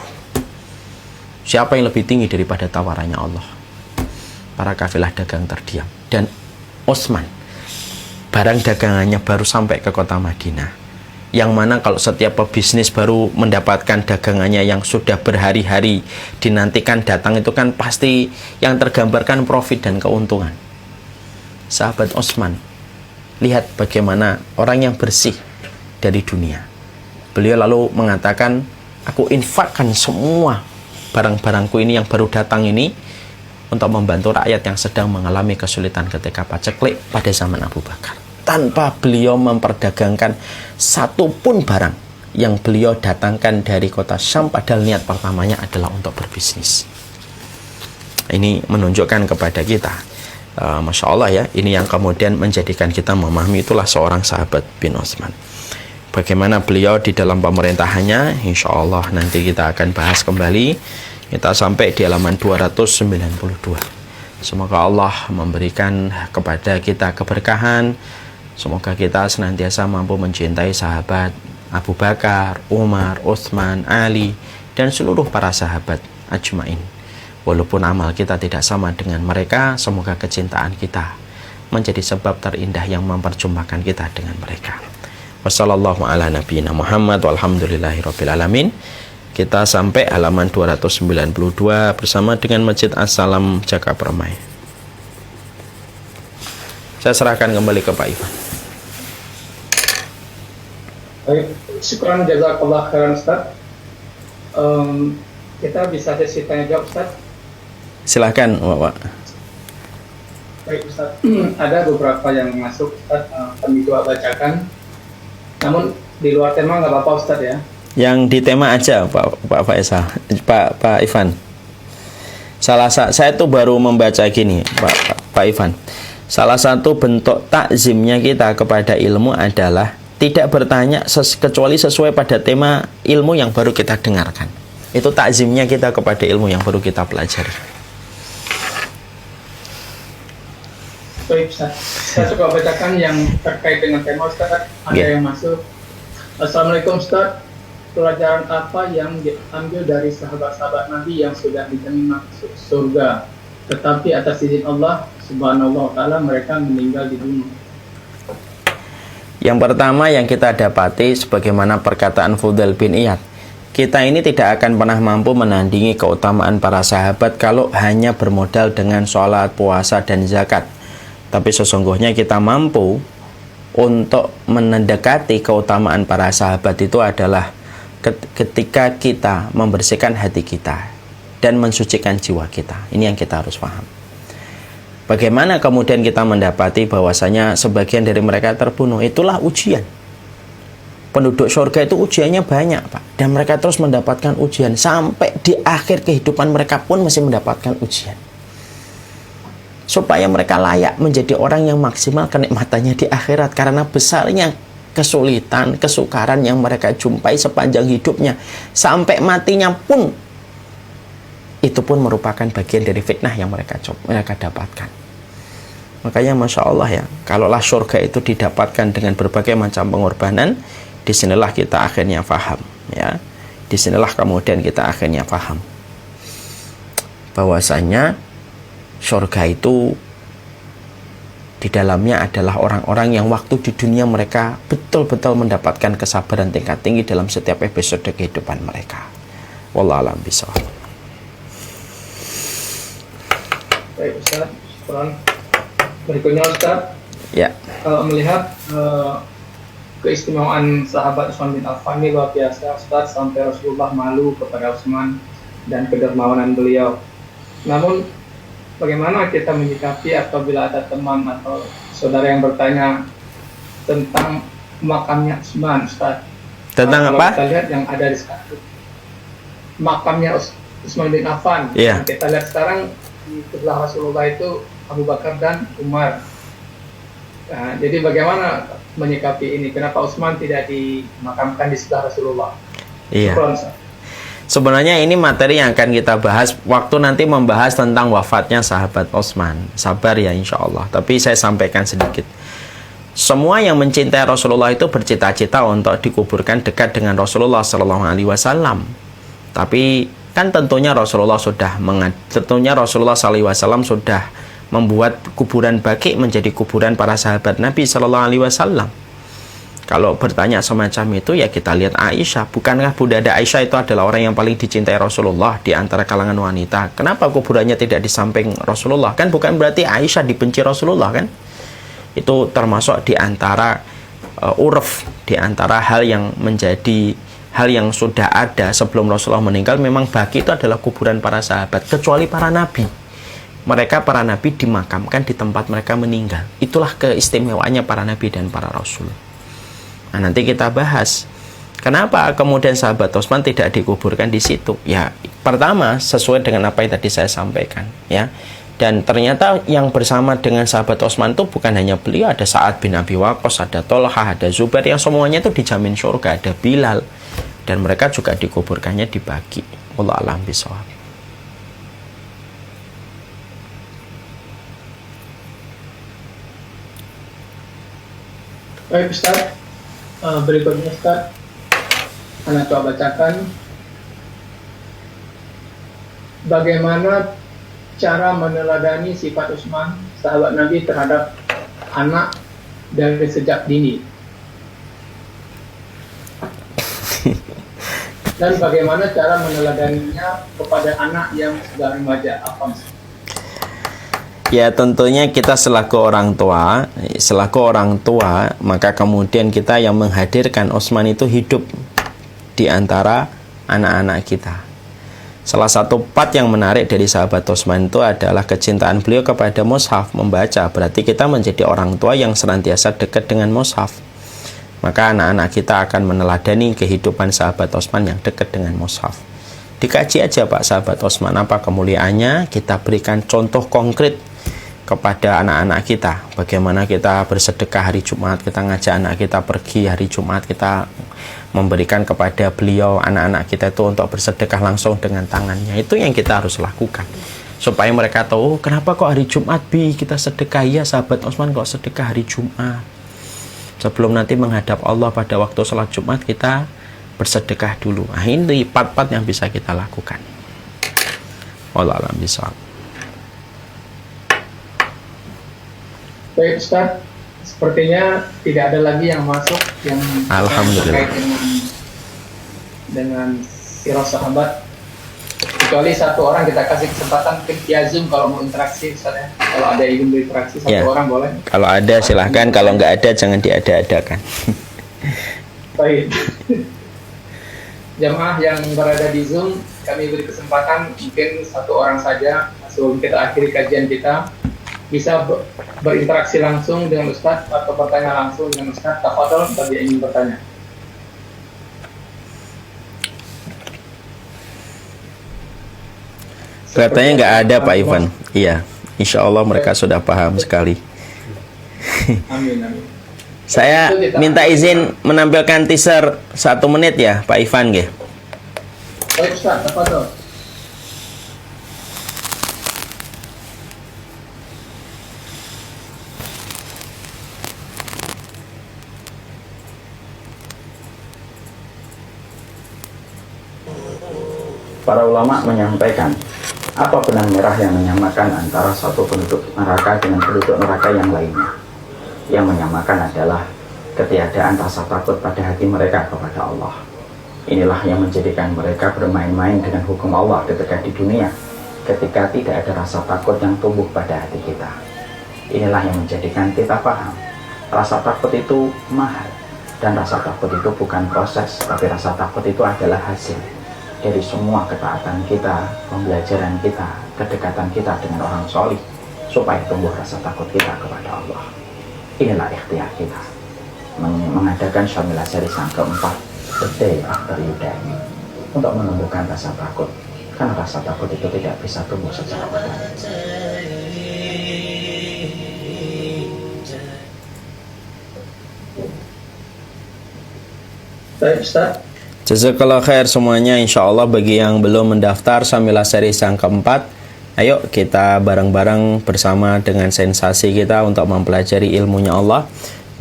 Siapa yang lebih tinggi daripada tawarannya Allah? Para kafilah dagang terdiam. Dan Utsman. Barang dagangannya baru sampai ke kota Madinah. Yang mana kalau setiap pebisnis baru mendapatkan dagangannya yang sudah berhari-hari dinantikan datang, itu kan pasti yang tergambarkan profit dan keuntungan. Sahabat Utsman, lihat bagaimana orang yang bersih dari dunia. Beliau lalu mengatakan, aku infakkan semua barang-barangku ini yang baru datang ini untuk membantu rakyat yang sedang mengalami kesulitan ketika paceklik pada zaman Abu Bakar. Tanpa beliau memperdagangkan satupun barang yang beliau datangkan dari kota Syam, padahal niat pertamanya adalah untuk berbisnis. Ini menunjukkan kepada kita, Masya Allah ya, ini yang kemudian menjadikan kita memahami itulah seorang sahabat bin Utsman. Bagaimana beliau di dalam pemerintahannya, insya Allah nanti kita akan bahas kembali. Kita sampai di halaman 292. Semoga Allah memberikan kepada kita keberkahan. Semoga kita senantiasa mampu mencintai sahabat Abu Bakar, Umar, Utsman, Ali, dan seluruh para sahabat ajmain. Walaupun amal kita tidak sama dengan mereka, semoga kecintaan kita menjadi sebab terindah yang memperjumpakan kita dengan mereka. Wassallallahu ala nabiyina Muhammad walhamdulillahirabbil alamin. Kita sampai halaman 292 bersama dengan Masjid As-Salam Jaka Permai. Saya serahkan kembali ke Pak Ivan. Baik, syukran jazakallah khairan Ustaz. Kita bisa sesi tanya jawab Ustaz. Silahkan Bapak. Baik Ustaz, ada beberapa yang masuk Ustaz, kami coba bacakan. Namun di luar tema nggak apa-apa Ustaz ya. Yang di tema aja Pak Faisal, Pak Ivan. Saya tuh baru membaca gini Pak Ivan. Salah satu bentuk takzimnya kita kepada ilmu adalah tidak bertanya kecuali sesuai pada tema ilmu yang baru kita dengarkan. Itu takzimnya kita kepada ilmu yang baru kita pelajari. Baik Ustaz, saya coba bacakan yang terkait dengan tema Ustaz. Ada yang masuk. Assalamualaikum Ustaz. Pelajaran apa yang diambil dari sahabat-sahabat Nabi yang sudah dijamin masuk surga, tetapi atas izin Allah Subhanahu wa Ta'ala mereka meninggal di dunia? Yang pertama yang kita dapati, sebagaimana perkataan Fudail bin Iyad, kita ini tidak akan pernah mampu menandingi keutamaan para sahabat kalau hanya bermodal dengan sholat, puasa, dan zakat. Tapi sesungguhnya kita mampu untuk mendekati keutamaan para sahabat itu adalah ketika kita membersihkan hati kita dan mensucikan jiwa kita. Ini yang kita harus paham. Bagaimana kemudian kita mendapati bahwasanya sebagian dari mereka terbunuh? Itulah ujian. Penduduk surga itu ujiannya banyak Pak, dan mereka terus mendapatkan ujian sampai di akhir kehidupan mereka pun masih mendapatkan ujian, supaya mereka layak menjadi orang yang maksimal kenikmatannya di akhirat. Karena besarnya kesulitan, kesukaran yang mereka jumpai sepanjang hidupnya, sampai matinya pun, itu pun merupakan bagian dari fitnah yang mereka dapatkan. Makanya Masya Allah ya, kalaulah surga itu didapatkan dengan berbagai macam pengorbanan, disinilah kita akhirnya paham ya. Disinilah kemudian kita akhirnya paham bahwasanya surga itu di dalamnya adalah orang-orang yang waktu di dunia mereka betul-betul mendapatkan kesabaran tingkat tinggi dalam setiap episode kehidupan mereka. Wallahu a'lam bishawab. Baik Ustaz, syukran. Berikutnya Ustaz, Ya. Melihat keistimewaan sahabat Utsman bin Affan ini luar biasa Ustaz, sampai Rasulullah malu kepada Utsman dan kedermawanan beliau. Namun bagaimana kita menyikapi apabila ada teman atau saudara yang bertanya tentang makamnya Utsman Ustaz? Tentang apa? Kita lihat yang ada di sekarang, makamnya Utsman bin Affan. Iya. Kita lihat sekarang di sebelah Rasulullah itu Abu Bakar dan Umar. Nah, jadi bagaimana menyikapi ini? Kenapa Utsman tidak dimakamkan di sebelah Rasulullah? Iya. Syukran, Ustaz. Sebenarnya ini materi yang akan kita bahas waktu nanti membahas tentang wafatnya sahabat Utsman. Sabar ya insya Allah. Tapi saya sampaikan sedikit. Semua yang mencintai Rasulullah itu bercita-cita untuk dikuburkan dekat dengan Rasulullah SAW. Tapi kan tentunya Rasulullah SAW sudah membuat kuburan Baqi menjadi kuburan para sahabat Nabi Shallallahu Alaihi Wasallam? Kalau bertanya semacam itu ya kita lihat Aisyah. Bukankah Bunda Aisyah itu adalah orang yang paling dicintai Rasulullah di antara kalangan wanita? Kenapa kuburannya tidak di samping Rasulullah? Kan bukan berarti Aisyah dibenci Rasulullah kan? Itu termasuk di antara urf, di antara hal yang menjadi hal yang sudah ada sebelum Rasulullah meninggal. Memang Baqi itu adalah kuburan para sahabat, kecuali para nabi. Mereka para nabi dimakamkan di tempat mereka meninggal. Itulah keistimewaannya para nabi dan para rasul. Nah, nanti kita bahas kenapa kemudian sahabat Utsman tidak dikuburkan di situ. Ya, pertama sesuai dengan apa yang tadi saya sampaikan, ya. Dan ternyata yang bersama dengan sahabat Utsman itu bukan hanya beliau, ada Sa'ad bin Abi Waqqas, ada Tolhah, ada Zubair, yang semuanya itu dijamin surga, ada Bilal, dan mereka juga dikuburkannya di Baqi. Wallahu a'lam bishawab. Baik Ustaz, berikutnya Ustaz, Anda coba bacakan bagaimana cara meneladani sifat Utsman sahabat Nabi terhadap anak dari sejak dini, dan bagaimana cara meneladaninya kepada anak yang sudah remaja. Apa? Ya, tentunya kita selaku orang tua, maka kemudian kita yang menghadirkan Utsman itu hidup di antara anak-anak kita. Salah satu part yang menarik dari sahabat Utsman itu adalah kecintaan beliau kepada mushaf, membaca. Berarti kita menjadi orang tua yang senantiasa dekat dengan mushaf. Maka anak-anak kita akan meneladani kehidupan sahabat Utsman yang dekat dengan mushaf. Dikaji aja Pak sahabat Utsman apa kemuliaannya, kita berikan contoh konkret kepada anak-anak kita. Bagaimana kita bersedekah hari Jumat, kita ngajak anak kita pergi hari Jumat, kita memberikan kepada beliau, anak-anak kita itu untuk bersedekah langsung dengan tangannya. Itu yang kita harus lakukan supaya mereka tahu, kenapa kok hari Jumat Bi kita sedekah. Ya sahabat Utsman kok sedekah hari Jumat, sebelum nanti menghadap Allah pada waktu sholat Jumat kita bersedekah dulu. Nah, ini part-part yang bisa kita lakukan. Wallahu a'lam bishawab. Baik Ustaz, sepertinya tidak ada lagi yang masuk yang Alhamdulillah terkait dengan sirah sahabat, kecuali satu orang kita kasih kesempatan via Zoom kalau mau interaksi Ustaz ya. Kalau ada yang ingin berinteraksi satu orang boleh. Kalau ada silahkan, kalau nggak ada jangan diada-adakan. Baik. Jamaah yang berada di Zoom, kami beri kesempatan mungkin satu orang saja sebelum kita akhiri kajian kita bisa berinteraksi langsung dengan Ustaz atau bertanya langsung dengan Ustaz. Tafadhol bagi yang ingin bertanya. Kelihatannya nggak ada Pak Ivan. Iya, insya Allah mereka sudah paham sekali. Amin, amin. Saya minta izin menampilkan teaser 1 menit ya Pak Ivan nggih. Baik Ustaz, tafadhol. Para ulama menyampaikan, apa benang merah yang menyamakan antara satu penduduk neraka dengan penduduk neraka yang lainnya? Yang menyamakan adalah ketiadaan rasa takut pada hati mereka kepada Allah. Inilah yang menjadikan mereka bermain-main dengan hukum Allah ketika di dunia, ketika tidak ada rasa takut yang tumbuh pada hati kita. Inilah yang menjadikan kita paham, rasa takut itu mahal, dan rasa takut itu bukan proses, tapi rasa takut itu adalah hasil dari semua ketaatan kita, pembelajaran kita, kedekatan kita dengan orang solih, supaya tumbuh rasa takut kita kepada Allah. Inilah ikhtiar kita mengadakan Syamilah Series yang keempat, The Day After You Die, untuk menumbuhkan rasa takut, karena rasa takut itu tidak bisa tumbuh secara organik. Baik Ustaz. Jazakallah khair semuanya. Insya Allah bagi yang belum mendaftar Syamilah Series yang keempat, ayo kita bareng-bareng bersama dengan sensasi kita untuk mempelajari ilmunya Allah.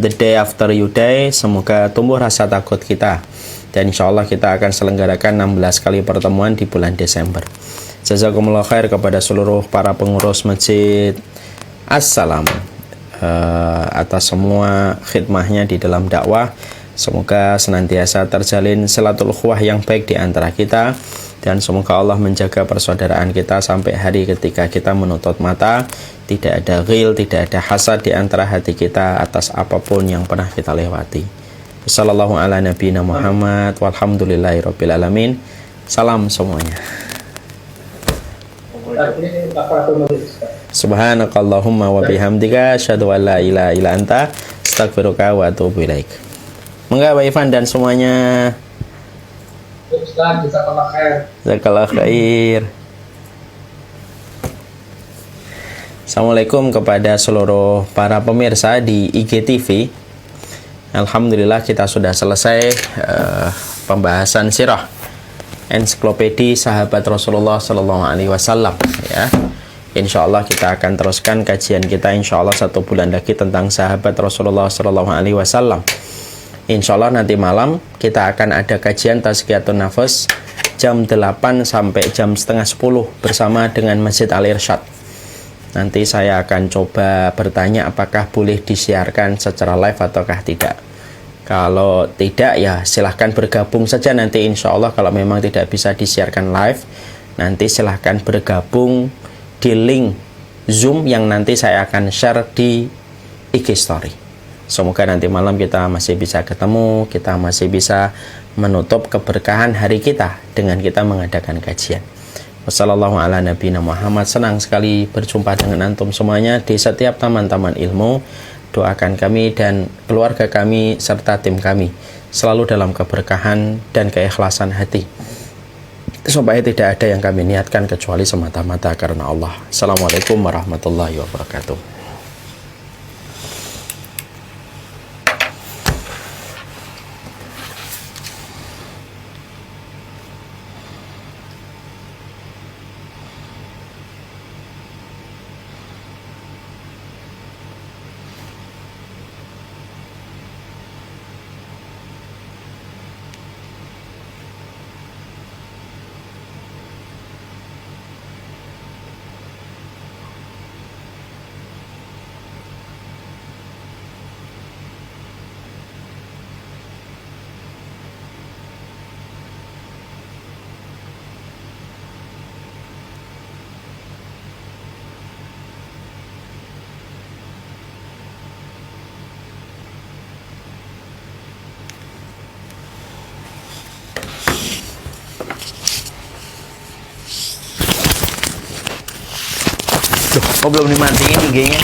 The Day After You Die, semoga tumbuh rasa takut kita. Dan insya Allah kita akan selenggarakan 16 kali pertemuan di bulan Desember. Jazakumullah khair kepada seluruh para pengurus masjid assalam atas semua khidmahnya di dalam dakwah. Semoga senantiasa terjalin silatul ukhuwah yang baik di antara kita, dan semoga Allah menjaga persaudaraan kita sampai hari ketika kita menutup mata. Tidak ada ghil, tidak ada hasad di antara hati kita atas apapun yang pernah kita lewati. Wassallallahu ala nabiyina Muhammad walhamdulillahi rabbil alamin. Salam semuanya. Subhanakallahumma wa bihamdika asyhadu an la ilaha illa anta astaghfiruka wa atubu ilaik. Mengapa Pak Ivan dan semuanya? Ustaz, jazakallah khair. Jazakallah khair. Assalamualaikum kepada seluruh para pemirsa di IGTV. Alhamdulillah kita sudah selesai pembahasan sirah ensiklopedi sahabat Rasulullah Sallallahu Alaihi Wasallam. Ya, insya Allah kita akan teruskan kajian kita insya Allah 1 bulan lagi tentang sahabat Rasulullah Sallallahu Alaihi Wasallam. Insya Allah nanti malam kita akan ada kajian Tazkiyatun Nafas jam 8 sampai jam setengah 10 bersama dengan Masjid Al-Irsyad. Nanti saya akan coba bertanya apakah boleh disiarkan secara live ataukah tidak. Kalau tidak ya silahkan bergabung saja nanti insya Allah. Kalau memang tidak bisa disiarkan live, nanti silahkan bergabung di link Zoom yang nanti saya akan share di IG Story. Semoga nanti malam kita masih bisa ketemu, kita masih bisa menutup keberkahan hari kita dengan kita mengadakan kajian. Wassalamualaikum warahmatullahi wabarakatuh. Muhammad, senang sekali berjumpa dengan antum semuanya di setiap taman-taman ilmu. Doakan kami dan keluarga kami serta tim kami selalu dalam keberkahan dan keikhlasan hati, supaya tidak ada yang kami niatkan kecuali semata-mata karena Allah. Assalamualaikum warahmatullahi wabarakatuh. Oh belum dimatiin IG-nya.